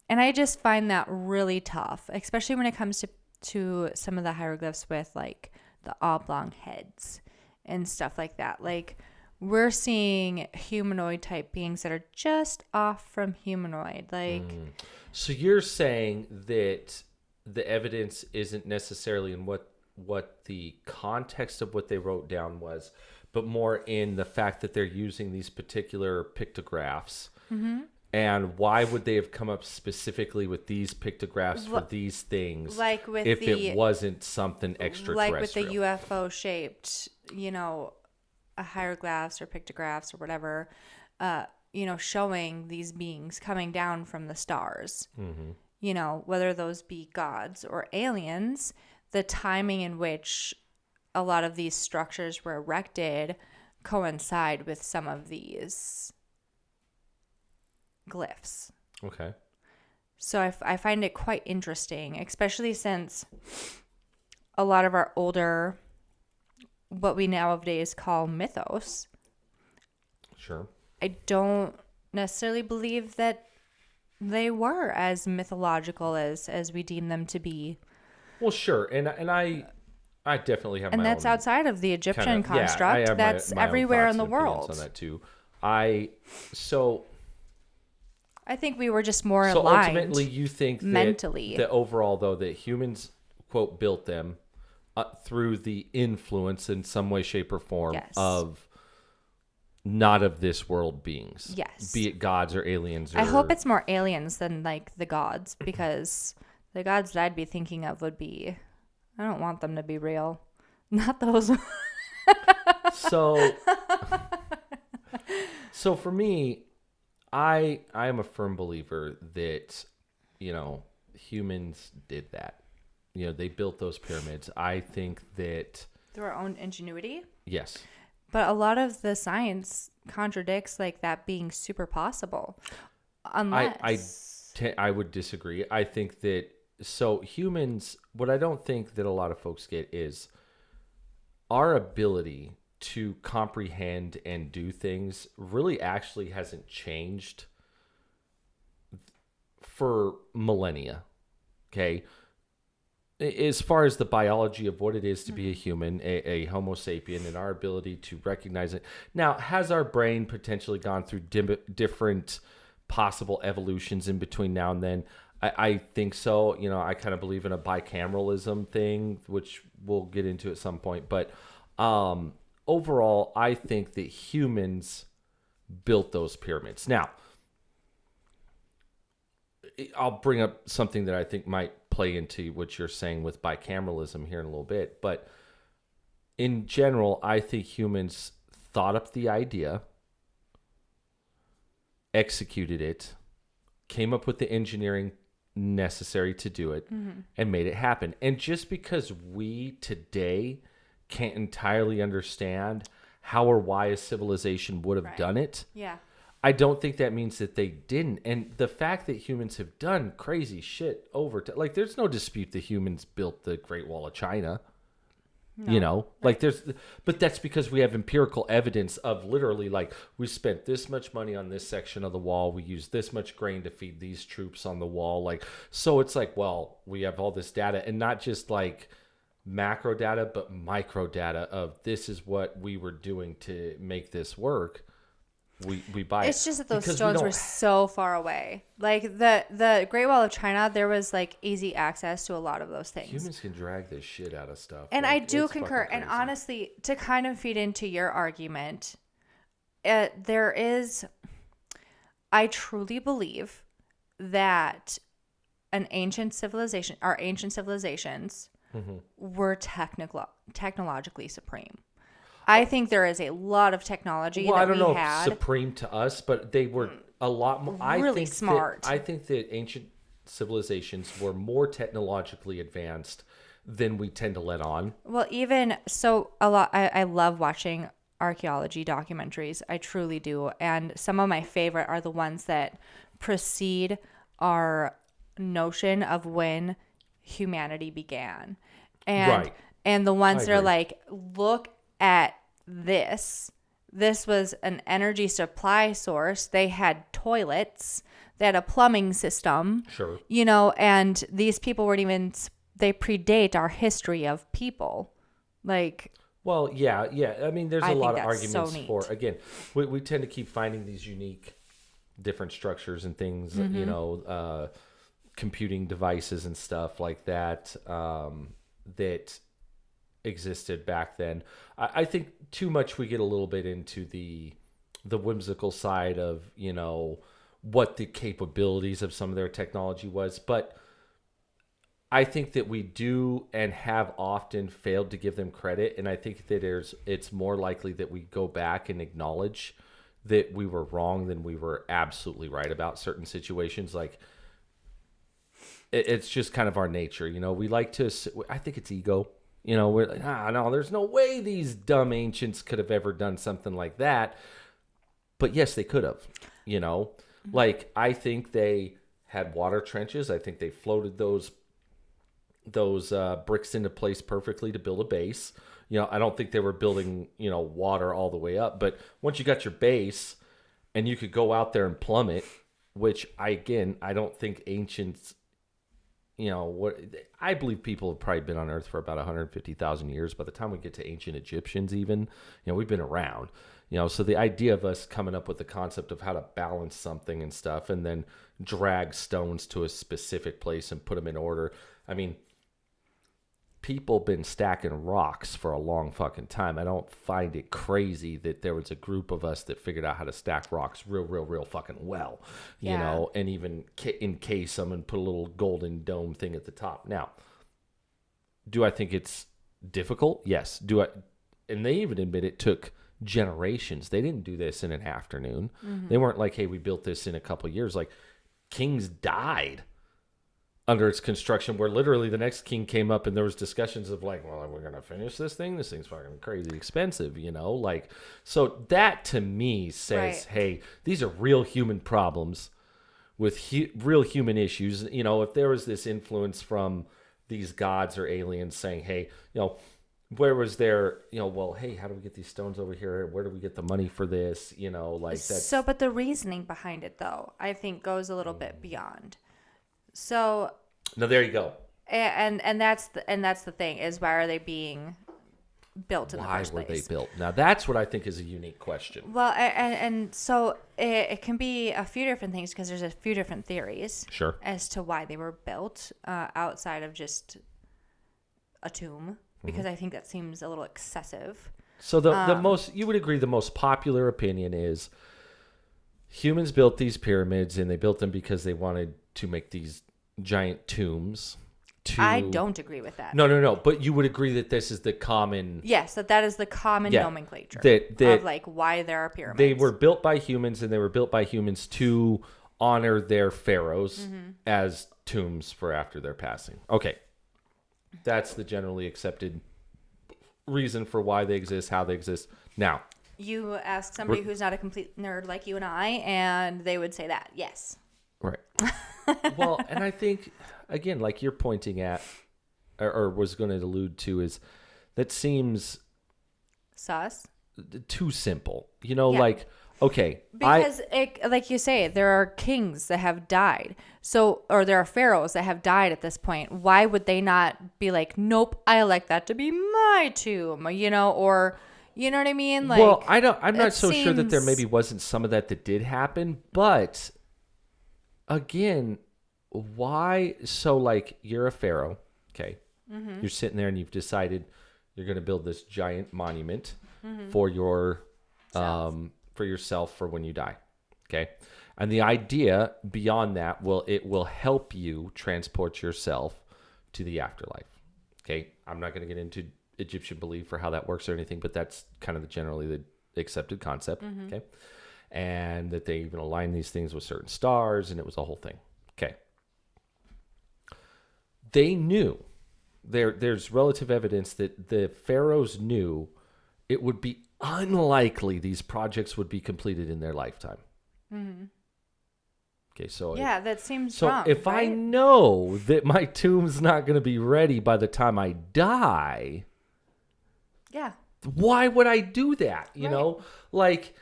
Speaker 1: And I just find that really tough, especially when it comes to some of the hieroglyphs with like the oblong heads and stuff like that. Like we're seeing humanoid type beings that are just off from humanoid. Like,
Speaker 2: So you're saying that the evidence isn't necessarily in what the context of what they wrote down was, but more in the fact that they're using these particular pictographs. And why would they have come up specifically with these pictographs for these things,
Speaker 1: like with
Speaker 2: if it wasn't something extraterrestrial?
Speaker 1: like with the UFO shaped, hieroglyphs or pictographs or whatever, showing these beings coming down from the stars. Whether those be gods or aliens, the timing in which a lot of these structures were erected coincide with some of these glyphs.
Speaker 2: Okay.
Speaker 1: So I find it quite interesting, especially since a lot of our older, what we nowadays call mythos.
Speaker 2: Sure.
Speaker 1: I don't necessarily believe that they were as mythological as we deem them to be.
Speaker 2: Well, sure. And I definitely have
Speaker 1: and
Speaker 2: my
Speaker 1: that's
Speaker 2: own
Speaker 1: outside of the Egyptian
Speaker 2: kind of,
Speaker 1: construct.
Speaker 2: I have
Speaker 1: that's
Speaker 2: my own
Speaker 1: everywhere
Speaker 2: thoughts
Speaker 1: in the
Speaker 2: and opinions
Speaker 1: world.
Speaker 2: on that too.
Speaker 1: I think we were just more
Speaker 2: So
Speaker 1: aligned.
Speaker 2: ultimately, you think that
Speaker 1: mentally.
Speaker 2: that overall, though, that humans quote built them through the influence in some way, shape, or form
Speaker 1: Yes.
Speaker 2: of not of this world beings.
Speaker 1: Yes.
Speaker 2: Be it gods or aliens. Or...
Speaker 1: I hope it's more aliens than like the gods, because the gods that I'd be thinking of would be, I don't want them to be real. Not those.
Speaker 2: So for me, I am a firm believer that, humans did that. They built those pyramids. I think that
Speaker 1: Through our own ingenuity.
Speaker 2: yes.
Speaker 1: But a lot of the science contradicts like that being super possible. Unless
Speaker 2: I would disagree. I think that humans, what I don't think that a lot of folks get is our ability to comprehend and do things really actually hasn't changed for millennia. Okay. As far as the biology of what it is to be a human, a Homo sapien, and our ability to recognize it. Now, has our brain potentially gone through different possible evolutions in between now and then? I think so. I kind of believe in a bicameralism thing, which we'll get into at some point. But overall, I think that humans built those pyramids. Now, I'll bring up something that I think might play into what you're saying with bicameralism here in a little bit. But in general, I think humans thought up the idea, executed it, came up with the engineering necessary to do it, and made it happen. And just because we today can't entirely understand how or why a civilization would have done it, I don't think that means that they didn't. And the fact that humans have done crazy shit over time, like there's no dispute that humans built the Great Wall of China. No. Like but that's because we have empirical evidence of literally like we spent this much money on this section of the wall. We used this much grain to feed these troops on the wall. Like, so it's like, well, we have all this data, and not just like macro data, but micro data of this is what we were doing to make this work. We buy it.
Speaker 1: It's just that those stones were so far away. Like the Great Wall of China, there was like easy access to a lot of those things.
Speaker 2: Humans can drag this shit out of stuff.
Speaker 1: And
Speaker 2: like,
Speaker 1: I do concur. And honestly, to kind of feed into your argument, I truly believe that our ancient civilizations were technologically supreme. I think there is a lot of technology
Speaker 2: Well,
Speaker 1: that
Speaker 2: I don't
Speaker 1: we
Speaker 2: know if
Speaker 1: had.
Speaker 2: supreme to us, but they were a lot more.
Speaker 1: Really smart.
Speaker 2: I think that ancient civilizations were more technologically advanced than we tend to let on.
Speaker 1: Well, even so, a lot. I love watching archaeology documentaries. I truly do. And some of my favorite are the ones that precede our notion of when humanity began. And
Speaker 2: Right.
Speaker 1: and the
Speaker 2: I
Speaker 1: ones that are
Speaker 2: agree.
Speaker 1: like, look at this. This was an energy supply source. They had toilets. They had a plumbing system.
Speaker 2: Sure.
Speaker 1: And these people weren't even, they predate our history of people. Like,
Speaker 2: Well, yeah. I mean, there's
Speaker 1: I
Speaker 2: a
Speaker 1: think
Speaker 2: lot of
Speaker 1: that's so
Speaker 2: arguments for.
Speaker 1: neat.
Speaker 2: Again, we tend to keep finding these unique, different structures and things. Computing devices and stuff like that that existed back then. I think too much we get a little bit into the whimsical side of what the capabilities of some of their technology was, but I think that we do and have often failed to give them credit, and I think that it's more likely that we go back and acknowledge that we were wrong than we were absolutely right about certain situations. Like it's just kind of our nature, we like to. I think it's ego. We're like, no, there's no way these dumb ancients could have ever done something like that. But yes, they could have. Like I think they had water trenches. I think they floated those bricks into place perfectly to build a base. I don't think they were building, water all the way up. But once you got your base and you could go out there and plummet, which I don't think ancients, I believe people have probably been on Earth for about 150,000 years. By the time we get to ancient Egyptians, even, we've been around. So the idea of us coming up with the concept of how to balance something and stuff and then drag stones to a specific place and put them in order. I mean, people been stacking rocks for a long fucking time. I don't find it crazy that there was a group of us that figured out how to stack rocks real fucking well, and even encase them and put a little golden dome thing at the top. Now, do I think it's difficult? Yes. And they even admit it took generations. They didn't do this in an afternoon. Mm-hmm. They weren't like, hey, we built this in a couple of years. Like, kings died under its construction, where literally the next king came up and there was discussions of like, well, we're going to finish this thing. This thing's fucking crazy expensive, like, so that to me says, right, hey, these are real human problems with real human issues. If there was this influence from these gods or aliens saying, hey, where was there, well, hey, how do we get these stones over here? Where do we get the money for this? Like that.
Speaker 1: So, but the reasoning behind it though, I think goes a little bit beyond. So
Speaker 2: no, there you go.
Speaker 1: And that's the thing is, why are they being built in the first place?
Speaker 2: Why were they built? Now that's what I think is a unique question.
Speaker 1: Well, and so it can be a few different things, because there's a few different theories,
Speaker 2: sure, as
Speaker 1: to why they were built outside of just a tomb, because I think that seems a little excessive.
Speaker 2: So you would agree the most popular opinion is humans built these pyramids, and they built them because they wanted to make these giant tombs.
Speaker 1: I don't agree with that.
Speaker 2: No. But you would agree that this is the common...
Speaker 1: Yes, that is the common nomenclature of like why there are pyramids.
Speaker 2: They were built by humans, and they were built by humans to honor their pharaohs as tombs for after their passing. Okay. That's the generally accepted reason for why they exist, how they exist. Now,
Speaker 1: you ask somebody who's not a complete nerd like you and I, and they would say that, yes.
Speaker 2: Right. Well, and I think, again, like you're pointing at, or was going to allude to, is that seems...
Speaker 1: sus?
Speaker 2: Too simple. Like, okay.
Speaker 1: Because, like you say, there are kings that have died. So, or there are pharaohs that have died at this point. Why would they not be like, nope, I like that to be my tomb, or... You know what I mean? Like,
Speaker 2: well, I'm not so sure that there maybe wasn't some of that did happen, but again, why? So like, you're a pharaoh, okay? Mm-hmm. You're sitting there and you've decided you're going to build this giant monument for yourself for when you die, okay? And the idea beyond that it will help you transport yourself to the afterlife, okay? I'm not going to get into Egyptian belief for how that works or anything, but that's kind of generally the accepted concept. Okay. And that they even align these things with certain stars, and it was a whole thing. Okay. They knew, there's relative evidence that the pharaohs knew it would be unlikely these projects would be completed in their lifetime. Okay, so
Speaker 1: yeah, that seems
Speaker 2: so
Speaker 1: wrong,
Speaker 2: if I
Speaker 1: right?
Speaker 2: know that my tomb's not going to be ready by the time I die,
Speaker 1: Yeah.
Speaker 2: why would I do that? You
Speaker 1: Right.
Speaker 2: know, like,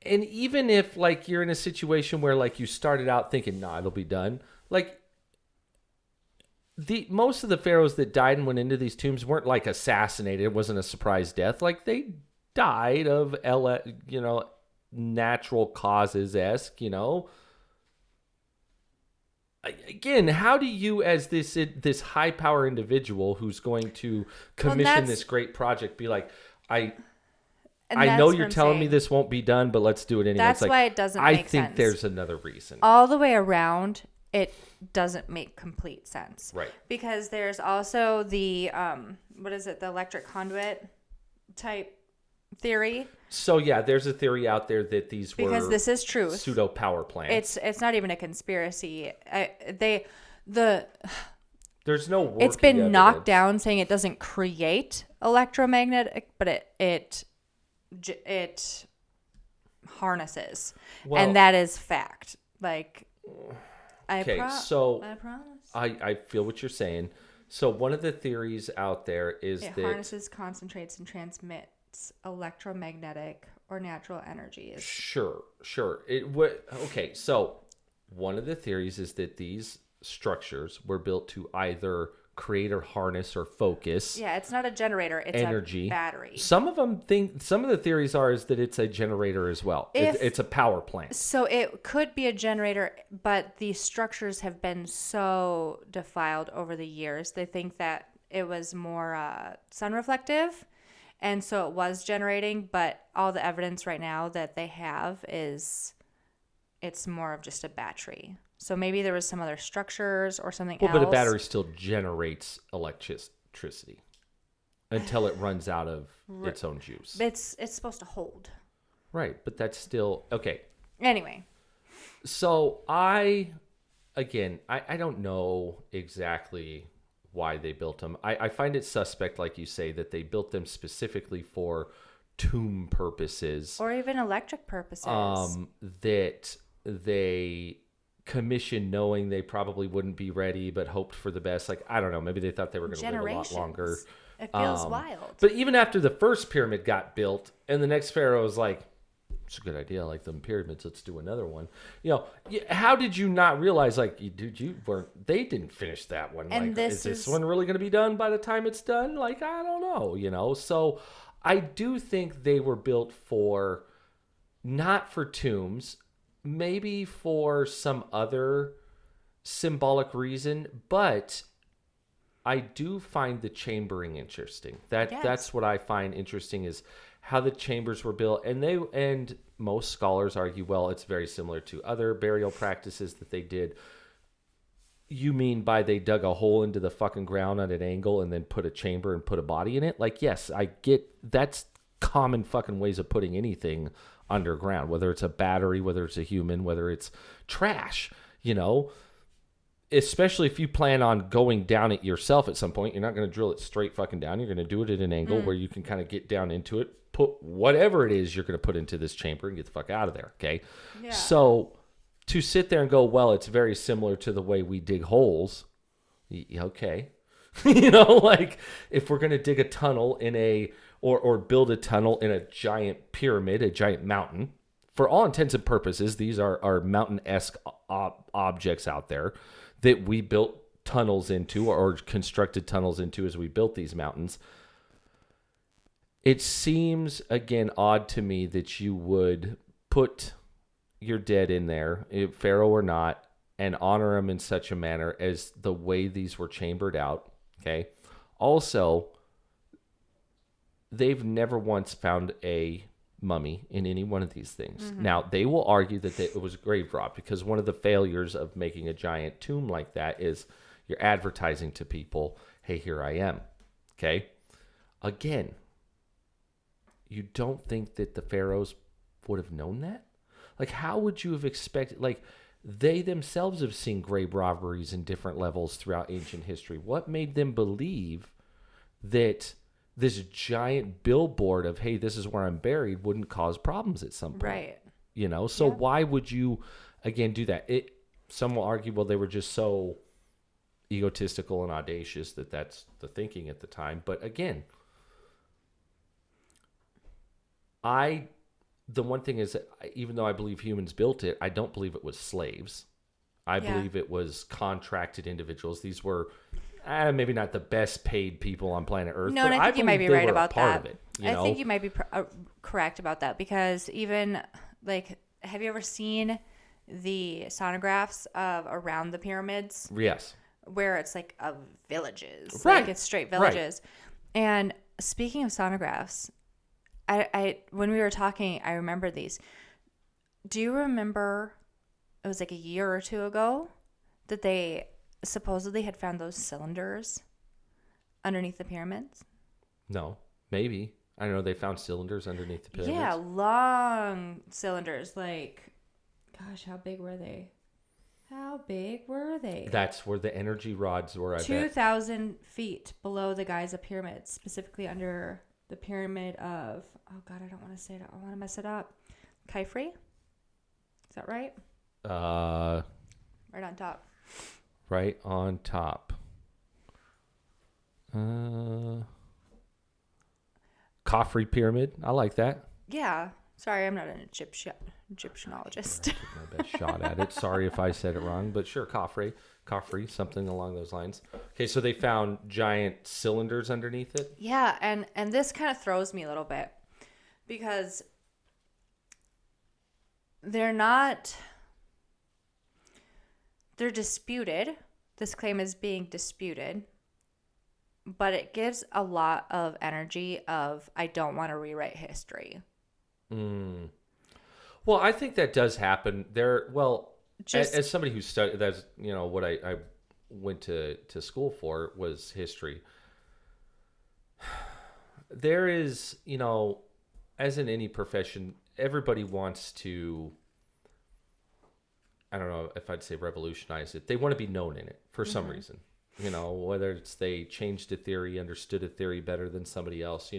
Speaker 2: and even if like you're in a situation where like you started out thinking, nah, it'll be done. Like most of the pharaohs that died and went into these tombs weren't like assassinated. It wasn't a surprise death. Like they died of, natural causes-esque, Again, how do you, as this high power individual who's going to commission this great project, be like, I know you're telling me this won't be done, but let's do it anyway.
Speaker 1: That's why it doesn't make sense.
Speaker 2: I think there's another reason.
Speaker 1: All the way around, it doesn't make complete sense.
Speaker 2: Right.
Speaker 1: Because there's also the, the electric conduit type theory.
Speaker 2: So yeah, there's a theory out there that these were,
Speaker 1: because this is truth,
Speaker 2: pseudo power plants.
Speaker 1: It's not even a conspiracy. There's
Speaker 2: no working
Speaker 1: it's been
Speaker 2: evidence.
Speaker 1: knocked down saying it doesn't create electromagnetic, but it harnesses, and that is fact. Like, I promise.
Speaker 2: I feel what you're saying. So one of the theories out there is
Speaker 1: it
Speaker 2: that
Speaker 1: harnesses, concentrates, and transmits electromagnetic or natural energies.
Speaker 2: Sure. Okay, so one of the theories is that these structures were built to either create or harness or focus.
Speaker 1: Yeah, it's not a generator, it's
Speaker 2: energy.
Speaker 1: A battery.
Speaker 2: Some of the theories is that it's a generator as well. It's a power plant.
Speaker 1: So it could be a generator, but the structures have been so defiled over the years. They think that it was more sun reflective, and so it was generating, but all the evidence right now that they have is it's more of just a battery. So maybe there was some other structures or something else.
Speaker 2: But a battery still generates electricity until it runs out of its own juice.
Speaker 1: It's supposed to hold.
Speaker 2: Right, but that's still okay.
Speaker 1: Anyway.
Speaker 2: So I don't know exactly why they built them. I find it suspect, like you say, that they built them specifically for tomb purposes.
Speaker 1: Or even electric purposes.
Speaker 2: That they commissioned knowing they probably wouldn't be ready, but hoped for the best. Like, I don't know, maybe they thought they were going to live a lot longer.
Speaker 1: It feels wild.
Speaker 2: But even after the first pyramid got built and the next pharaoh was like, it's a good idea, like the pyramids, let's do another one. How did you not realize, like, dude, they didn't finish that one.
Speaker 1: And
Speaker 2: like, is this one really going to be done by the time it's done? Like, I don't know, So I do think they were built not for tombs, maybe for some other symbolic reason, but I do find the chambering interesting. That's what I find interesting, is how the chambers were built, and most scholars argue, well, it's very similar to other burial practices that they did. You mean by they dug a hole into the fucking ground at an angle and then put a chamber and put a body in it? Like, yes, I get that's common fucking ways of putting anything underground, whether it's a battery, whether it's a human, whether it's trash, especially if you plan on going down it yourself at some point. You're not going to drill it straight fucking down. You're going to do it at an angle where you can kind of get down into it, put whatever it is you're going to put into this chamber and get the fuck out of there. Okay. Yeah. So to sit there and go, well, it's very similar to the way we dig holes. Okay. Like if we're going to dig a tunnel or build a tunnel in a giant pyramid, a giant mountain, for all intents and purposes, these are mountain-esque objects out there that we built tunnels into or constructed tunnels into as we built these mountains. It seems, again, odd to me that you would put your dead in there, pharaoh or not, and honor them in such a manner as the way these were chambered out. Okay. Also, they've never once found a mummy in any one of these things. Mm-hmm. Now, they will argue that it was grave robbed, because one of the failures of making a giant tomb like that is you're advertising to people, hey, here I am. Okay. again, you don't think that the pharaohs would have known that? Like, how would you have expected? Like, they themselves have seen grave robberies in different levels throughout ancient history. What made them believe that this giant billboard of, hey, this is where I'm buried, wouldn't cause problems at some point?
Speaker 1: Right.
Speaker 2: You know, so why would you, again, do that? Some will argue, well, they were just so egotistical and audacious that that's the thinking at the time. But again, the one thing is that even though I believe humans built it, I don't believe it was slaves. I believe it was contracted individuals. These were maybe not the best paid people on planet Earth.
Speaker 1: No,
Speaker 2: but
Speaker 1: and I think you might be right about that.
Speaker 2: I
Speaker 1: think you might be correct about that, because even like, have you ever seen the sonographs of around the pyramids?
Speaker 2: Yes.
Speaker 1: Where it's like villages,
Speaker 2: right?
Speaker 1: Like it's straight villages. Right. And speaking of sonographs, I when we were talking, I remember these. Do you remember? It was like a year or two ago that they supposedly had found those cylinders underneath the pyramids.
Speaker 2: No, maybe. I don't know. They found cylinders underneath the pyramids.
Speaker 1: Yeah, long cylinders. Like, gosh, how big were they? How big were they?
Speaker 2: That's where the energy rods were, I bet.
Speaker 1: 2,000 feet below the Giza pyramids, specifically under the pyramid of, oh God, I don't want to say it. I want to mess it up. Khafre? Is that right? Right on top.
Speaker 2: Right on top. Khafre pyramid. I like that.
Speaker 1: Yeah. Sorry, I'm not an Egyptianologist.
Speaker 2: I took my best shot at it. Sorry if I said it wrong, but sure, Khafre, something along those lines. Okay, so they found giant cylinders underneath it?
Speaker 1: Yeah, and this kind of throws me a little bit, because they're disputed. This claim is being disputed, but it gives a lot of energy of, I don't want to rewrite history.
Speaker 2: Well, I think that does happen. As somebody who studied, that's what I went to school for was history. There is, as in any profession, everybody wants to, I don't know if I'd say revolutionize it. They want to be known in it for some reason. Whether it's they changed a theory, understood a theory better than somebody else,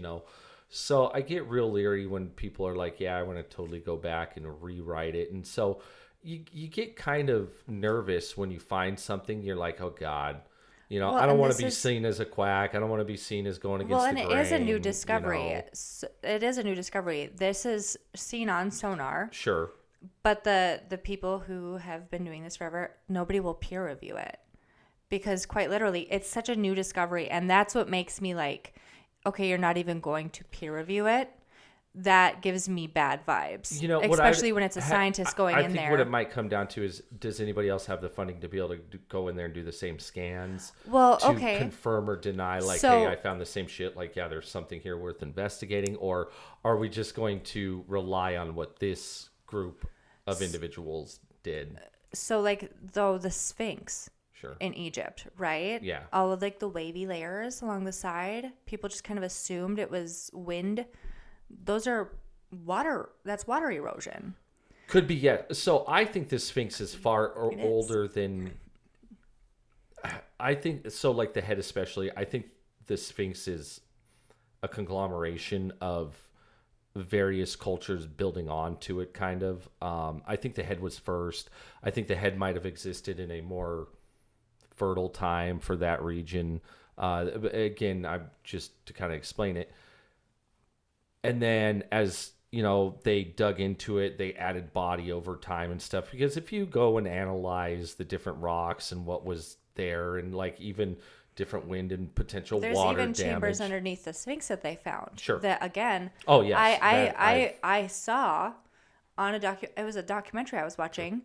Speaker 2: So I get real leery when people are like, yeah, I want to totally go back and rewrite it. And so you get kind of nervous when you find something. You're like, oh, God, I don't want to be seen as a quack. I don't want to be seen as going against the grain.
Speaker 1: Well, and it is a new discovery. It is a new discovery. This is seen on sonar.
Speaker 2: Sure.
Speaker 1: But the people who have been doing this forever, nobody will peer review it. Because quite literally, it's such a new discovery. And that's what makes me like, okay, you're not even going to peer review it. That gives me bad vibes. Especially when it's a scientist going in there. I think
Speaker 2: what it might come down to is, does anybody else have the funding to be able to go in there and do the same scans?
Speaker 1: Well,
Speaker 2: to
Speaker 1: okay.
Speaker 2: confirm or deny, hey, I found the same shit. Like, yeah, there's something here worth investigating. Or are we just going to rely on what this group of individuals did?
Speaker 1: So, the Sphinx. Sure. In Egypt, right?
Speaker 2: Yeah.
Speaker 1: All of the wavy layers along the side, people just kind of assumed it was wind. Those are water. That's water erosion.
Speaker 2: Could be, yeah. So I think the Sphinx is far older than. I think so. Like the head, especially. I think the Sphinx is a conglomeration of various cultures building onto it, kind of. I think the head was first. I think the head might have existed in a more fertile time for that region. Again, I'm just to kind of explain it. And then as, they dug into it, they added body over time and stuff. Because if you go and analyze the different rocks and what was there, and even different wind and potential water damage.
Speaker 1: There's even chambers underneath the Sphinx that they found.
Speaker 2: Sure.
Speaker 1: That again.
Speaker 2: Oh, yes.
Speaker 1: I saw on it was a documentary I was watching.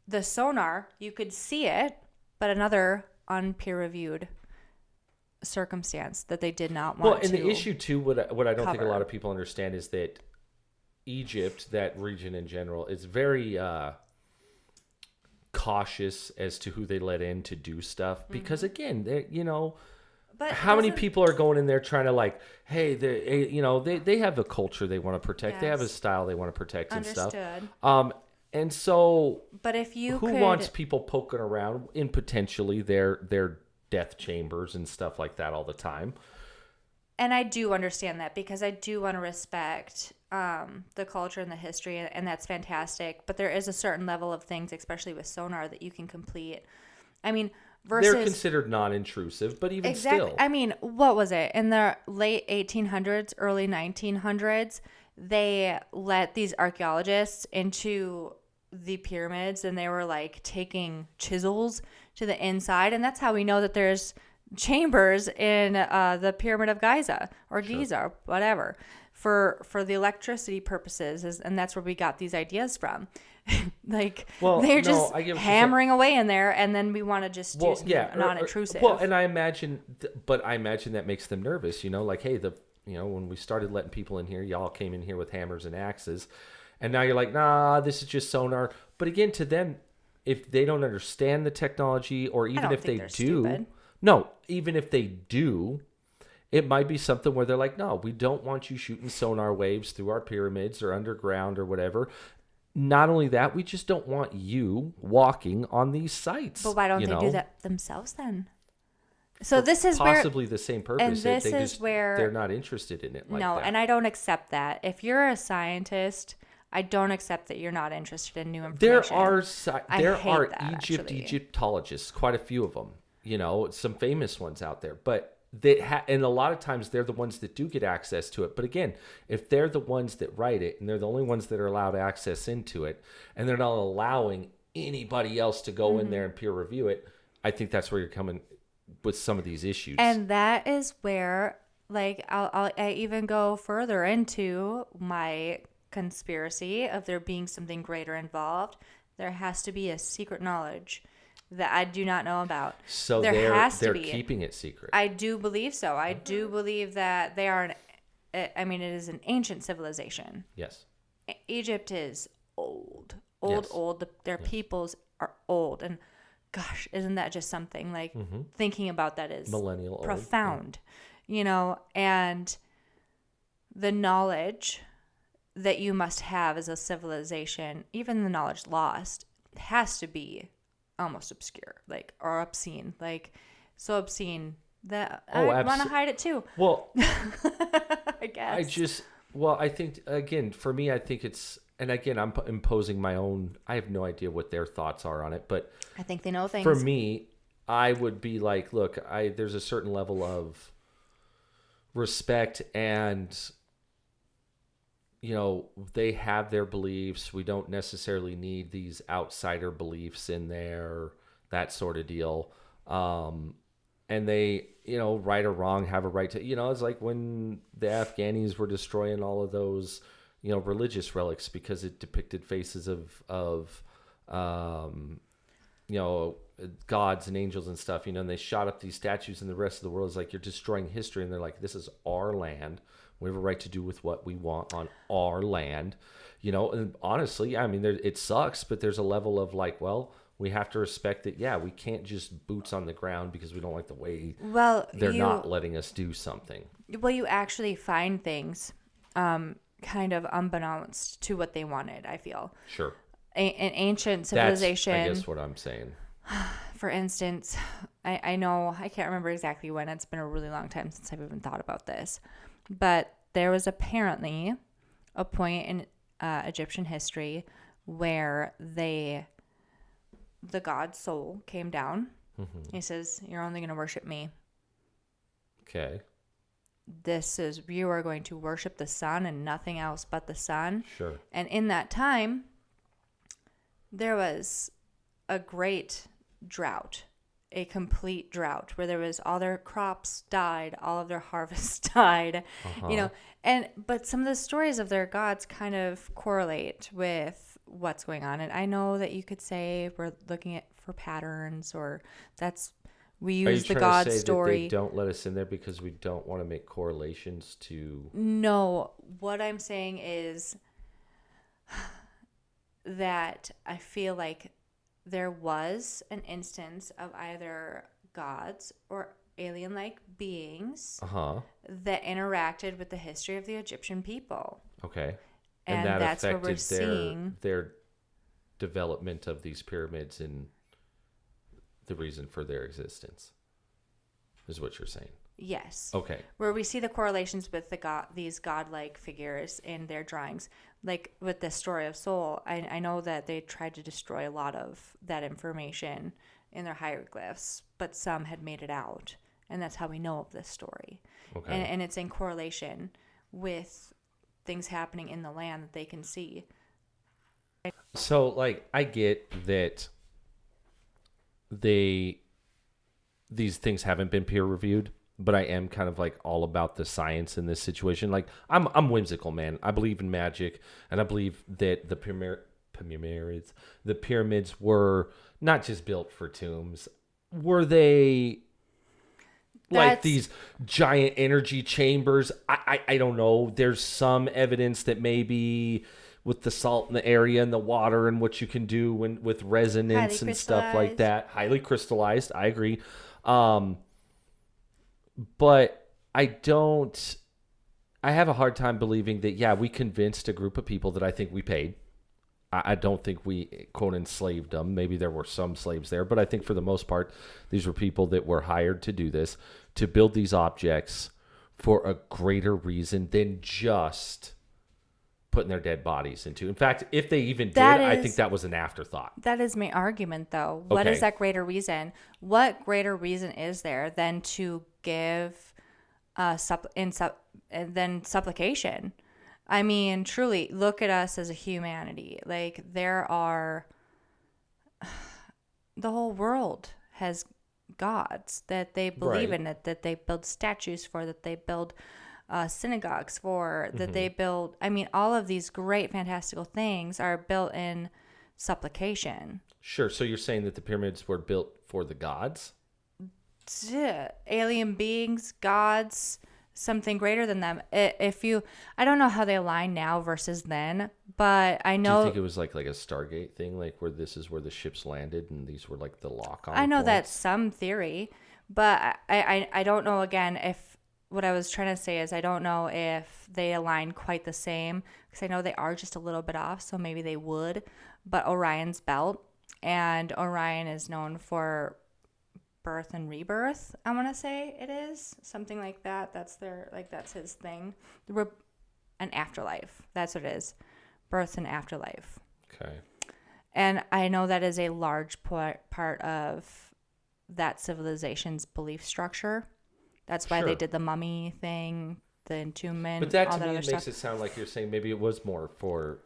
Speaker 1: The sonar, you could see it, but another unpeer-reviewed circumstance that they did not want to.
Speaker 2: Well, and the issue too, what I don't think a lot of people understand is that Egypt, that region in general, is very cautious as to who they let in to do stuff because again,
Speaker 1: But
Speaker 2: how many people are going in there trying to like, hey, they have a culture they want to protect. They have a
Speaker 1: yes,
Speaker 2: style they want to protect and stuff.
Speaker 1: understood.
Speaker 2: And so
Speaker 1: But if you
Speaker 2: who wants
Speaker 1: could,
Speaker 2: people poking around in potentially their death chambers and stuff like that all the time?
Speaker 1: and I do understand that because I do want to respect the culture and the history, and that's fantastic. But there is a certain level of things, especially with sonar, that you can complete. I mean,
Speaker 2: They're
Speaker 1: versus
Speaker 2: considered non-intrusive, but even
Speaker 1: exactly.
Speaker 2: still.
Speaker 1: I mean, what was it in the late 1800s, early 1900s? They let these archaeologists into the pyramids, and they were like taking chisels to the inside, and that's how we know that there's chambers in the pyramid of Giza or Giza, whatever, for the electricity purposes, and that's where we got these ideas from. Like
Speaker 2: Well,
Speaker 1: they're
Speaker 2: no,
Speaker 1: just
Speaker 2: I get what you're saying.
Speaker 1: hammering away in there, and then we want to just do something non-intrusive.
Speaker 2: Well, and I imagine, but I imagine that makes them nervous. Like, hey, when we started letting people in here, y'all came in here with hammers and axes, and now you're like, nah, this is just sonar. But again, to them, if they don't understand the technology, or
Speaker 1: I
Speaker 2: even
Speaker 1: don't
Speaker 2: if
Speaker 1: think
Speaker 2: they
Speaker 1: they're
Speaker 2: do,
Speaker 1: stupid.
Speaker 2: no, even if they do, it might be something where they're like, no, we don't want you shooting sonar waves through our pyramids or underground or whatever. Not only that, we just don't want you walking on these sites.
Speaker 1: But why don't they do that themselves then? So this is
Speaker 2: possibly
Speaker 1: where,
Speaker 2: the same
Speaker 1: and
Speaker 2: purpose.
Speaker 1: this
Speaker 2: They
Speaker 1: is
Speaker 2: just
Speaker 1: where,
Speaker 2: they're not interested in it like
Speaker 1: no,
Speaker 2: that.
Speaker 1: and I don't accept that. If you're a scientist, I don't accept that you're not interested in new
Speaker 2: There
Speaker 1: information.
Speaker 2: are
Speaker 1: that,
Speaker 2: Egyptologists, quite a few of them. Some famous ones out there, but and a lot of times they're the ones that do get access to it. But again, if they're the ones that write it and they're the only ones that are allowed access into it, and they're not allowing anybody else to go in there and peer review it, I think that's where you're coming with some of these issues.
Speaker 1: And that is where, like, I even go further into my conspiracy of there being something greater involved. There has to be a secret knowledge that I do not know about.
Speaker 2: So
Speaker 1: there has to
Speaker 2: they're
Speaker 1: be.
Speaker 2: keeping it secret.
Speaker 1: I do believe so. I do believe that they are it is an ancient civilization.
Speaker 2: Yes.
Speaker 1: Egypt is old.
Speaker 2: Yes.
Speaker 1: Their peoples are old. And gosh, isn't that just something? Like, thinking about that is
Speaker 2: millennial
Speaker 1: profound. And the knowledge that you must have as a civilization, even the knowledge lost, has to be almost obscure, like, or obscene, like so obscene that I want to hide it too.
Speaker 2: Well,
Speaker 1: I guess.
Speaker 2: I think, again, for me, I think it's, and again, I'm imposing my own, I have no idea what their thoughts are on it, but
Speaker 1: I think they know things.
Speaker 2: For me, I would be like, look, there's a certain level of respect, and they have their beliefs. We don't necessarily need these outsider beliefs in there, that sort of deal. And they, right or wrong, have a right to, it's like when the Afghanis were destroying all of those, religious relics because it depicted faces of gods and angels and stuff, and they shot up these statues, and the rest of the world is like, you're destroying history. And they're like, this is our land. We have a right to do with what we want on our land, and honestly, I mean, it sucks, but there's a level of like, well, we have to respect that. Yeah, we can't just boots on the ground because we don't like the way they're not letting us do something.
Speaker 1: Well, you actually find things kind of unbeknownst to what they wanted, I feel.
Speaker 2: Sure.
Speaker 1: An ancient civilization.
Speaker 2: That's, I guess, what I'm saying.
Speaker 1: For instance, I know, I can't remember exactly when. It's been a really long time since I've even thought about this. But there was apparently a point in Egyptian history where the god Sol came down. He says, you're only going to worship me.
Speaker 2: Okay.
Speaker 1: You are going to worship the sun and nothing else but the sun.
Speaker 2: Sure.
Speaker 1: And in that time, there was a great drought, a complete drought, where there was all their crops died, all of their harvests died, but some of the stories of their gods kind of correlate with what's going on. And I know that you could say we're looking for patterns, or we use the God story.
Speaker 2: That they don't let us in there because we don't want to make correlations to.
Speaker 1: No, what I'm saying is that I feel like there was an instance of either gods or alien-like beings
Speaker 2: Uh-huh.
Speaker 1: that interacted with the history of the Egyptian people.
Speaker 2: Okay. And
Speaker 1: And
Speaker 2: that
Speaker 1: that's what we're
Speaker 2: affected
Speaker 1: seeing.
Speaker 2: their development of these pyramids and the reason for their existence, is what you're saying.
Speaker 1: Yes.
Speaker 2: Okay.
Speaker 1: Where we see the correlations with these godlike figures in their drawings. Like with the story of Soul, I know that they tried to destroy a lot of that information in their hieroglyphs, but some had made it out. And that's how we know of this story.
Speaker 2: Okay.
Speaker 1: And it's in correlation with things happening in the land that they can see.
Speaker 2: So, like, I get that these things haven't been peer reviewed, but I am kind of like all about the science in this situation. Like, I'm whimsical, man. I believe in magic, and I believe that the pyramids were not just built for tombs. Were they like these giant energy chambers? I don't know. There's some evidence that maybe with the salt in the area and the water and what you can do with resonance and stuff like that. Highly crystallized. I agree. But I have a hard time believing that, yeah, we convinced a group of people that I think we paid. I don't think we, quote, enslaved them. Maybe there were some slaves there, but I think for the most part, these were people that were hired to do this, to build these objects for a greater reason than just putting their dead bodies into. In fact, if they even did, I think that was an afterthought.
Speaker 1: That is my argument, though. What is that greater reason? What greater reason is there than to give supplication? I mean, truly, look at us as a humanity. Like, the whole world has gods that they believe in, it, that they build statues for, that they build synagogues for, that they build. I mean, all of these great, fantastical things are built in supplication.
Speaker 2: Sure. So you're saying that the pyramids were built for the gods?
Speaker 1: Alien beings, gods, something greater than them. I don't know how they align now versus then, but I know.
Speaker 2: Do you think it was like a Stargate thing, like where this is where the ships landed and these were like the lock-on
Speaker 1: I know
Speaker 2: points?
Speaker 1: that's some theory, but I don't know, again, if what I was trying to say is I don't know if they align quite the same, because I know they are just a little bit off, so maybe they would. But Orion's belt, and Orion is known for birth and rebirth, I want to say it is something like that. That's his thing. An afterlife, that's what it is. Birth and afterlife.
Speaker 2: Okay.
Speaker 1: And I know that is a large part of that civilization's belief structure. That's why they did the mummy thing, the entombment,
Speaker 2: but that
Speaker 1: all
Speaker 2: to
Speaker 1: that
Speaker 2: me
Speaker 1: other
Speaker 2: makes
Speaker 1: stuff.
Speaker 2: it sound like you're saying maybe it was more for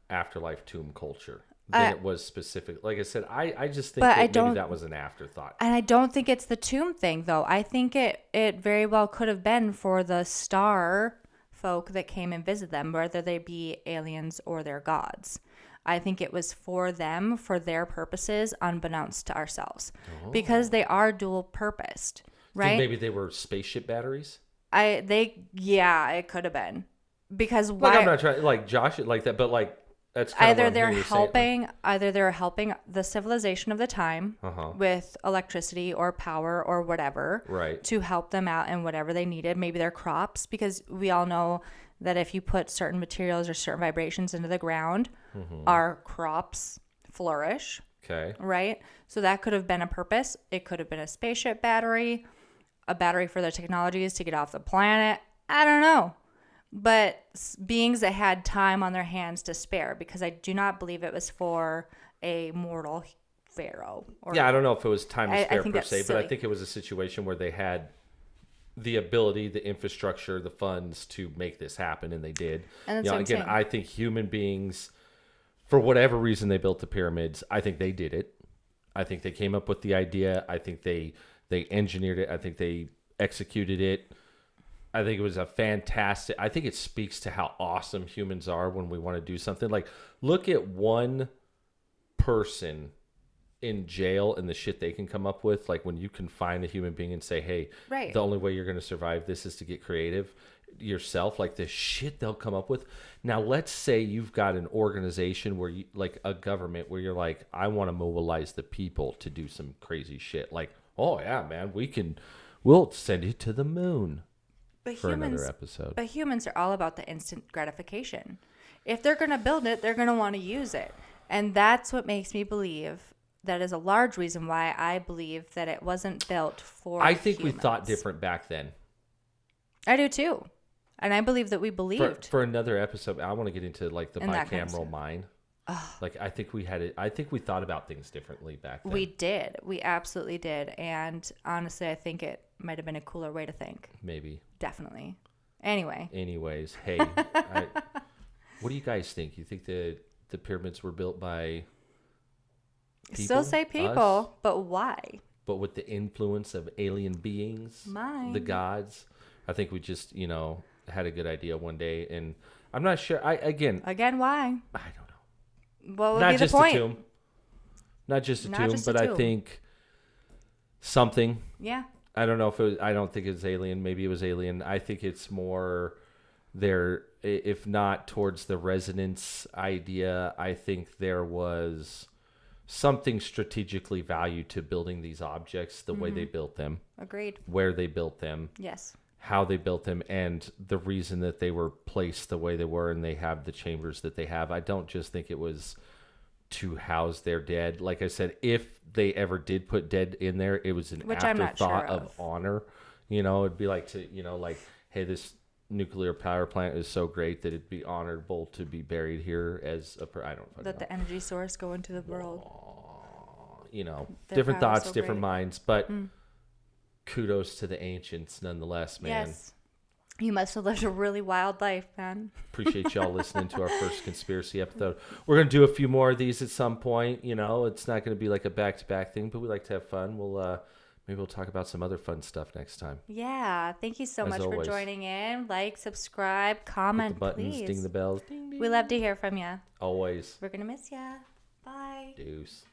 Speaker 2: afterlife tomb culture than it was specific. Like I said, I just think that maybe that was an afterthought.
Speaker 1: And I don't think it's the tomb thing, though. I think it very well could have been for the star folk that came and visited them, whether they be aliens or their gods. I think it was for them, for their purposes, unbeknownst to ourselves, because they are dual purposed, right?
Speaker 2: Think maybe they were spaceship batteries.
Speaker 1: It could have been, because why?
Speaker 2: Like, I'm not trying like Josh it like that, but like that's kind
Speaker 1: either
Speaker 2: of
Speaker 1: they're helping the civilization of the time with electricity or power or whatever,
Speaker 2: right,
Speaker 1: to help them out in whatever they needed. Maybe their crops, because we all know that if you put certain materials or certain vibrations into the ground, our crops flourish.
Speaker 2: Okay.
Speaker 1: Right? So that could have been a purpose. It could have been a spaceship battery, a battery for their technologies to get off the planet. I don't know. But beings that had time on their hands to spare, because I do not believe it was for a mortal pharaoh.
Speaker 2: I don't know if it was time to spare per se,
Speaker 1: silly.
Speaker 2: but I think it was a situation where they had the ability, the infrastructure, the funds to make this happen, and they did.
Speaker 1: And that's
Speaker 2: again, I think human beings, for whatever reason they built the pyramids, I think they did it. I think they came up with the idea. I think they engineered it. I think they executed it. I think it was I think it speaks to how awesome humans are when we want to do something. Like, look at one person in jail and the shit they can come up with. Like, when you can find a human being and say, hey, the only way you're going to survive this is to get creative yourself, like the shit they'll come up with. Now, let's say you've got an organization where you, like a government, where you're like, I want to mobilize the people to do some crazy shit. Like, oh yeah, man, we can We'll send you to the moon
Speaker 1: But
Speaker 2: for another episode.
Speaker 1: But humans are all about the instant gratification. If they're going to build it, they're going to want to use it. And that's what makes me believe that is a large reason why I believe that it wasn't built for
Speaker 2: I think
Speaker 1: humans.
Speaker 2: we thought different back then.
Speaker 1: I do too. And I believe that we believed.
Speaker 2: For another episode, I want to get into like the
Speaker 1: And that kind of
Speaker 2: bicameral
Speaker 1: stuff.
Speaker 2: mind. Like I think we had it. I think we thought about things differently back then.
Speaker 1: We did. We absolutely did. And honestly, I think it might have been a cooler way to think.
Speaker 2: Maybe.
Speaker 1: Definitely. Anyway.
Speaker 2: Anyways, hey, what do you guys think? You think the pyramids were built by people?
Speaker 1: Still say people,
Speaker 2: Us?
Speaker 1: but why?
Speaker 2: But with the influence of alien beings,
Speaker 1: Mine.
Speaker 2: the gods. I think we just, had a good idea one day, and I'm not sure. Again,
Speaker 1: Why?
Speaker 2: I don't know.
Speaker 1: What would
Speaker 2: Not
Speaker 1: be the
Speaker 2: just a
Speaker 1: point?
Speaker 2: tomb. Not just a
Speaker 1: Not
Speaker 2: tomb,
Speaker 1: just a
Speaker 2: but I
Speaker 1: tomb.
Speaker 2: think something.
Speaker 1: Yeah.
Speaker 2: I don't know if it was, I don't think it's alien. Maybe it was alien. I think it's more there, if not towards the resonance idea. I think there was something strategically valued to building these objects, the way they built them,
Speaker 1: Agreed.
Speaker 2: where they built them,
Speaker 1: Yes.
Speaker 2: how they built them, and the reason that they were placed the way they were and they have the chambers that they have. I don't just think it was to house their dead. Like I said, if they ever did put dead in there, it was an
Speaker 1: Which I'm not
Speaker 2: afterthought
Speaker 1: sure
Speaker 2: of
Speaker 1: of.
Speaker 2: honor. It'd be like like, hey, this nuclear power plant is so great that it'd be honorable to be buried here as I don't fucking
Speaker 1: Let
Speaker 2: know.
Speaker 1: the energy source go into the world. Their
Speaker 2: Different
Speaker 1: power's
Speaker 2: thoughts,
Speaker 1: so
Speaker 2: different
Speaker 1: great.
Speaker 2: minds, but kudos to the ancients nonetheless, man.
Speaker 1: Yes. You must have lived a really wild life, man.
Speaker 2: Appreciate y'all listening to our first conspiracy episode. We're going to do a few more of these at some point. It's not going to be like a back-to-back thing, but we like to have fun. Maybe we'll talk about some other fun stuff next time.
Speaker 1: Yeah. Thank you so
Speaker 2: As
Speaker 1: much for
Speaker 2: always.
Speaker 1: joining in. Like, subscribe,
Speaker 2: Hit
Speaker 1: comment,
Speaker 2: the buttons,
Speaker 1: please.
Speaker 2: ding the bells. Ding, ding.
Speaker 1: We love to hear from you.
Speaker 2: Always.
Speaker 1: We're going to miss ya. Bye.
Speaker 2: Deuce.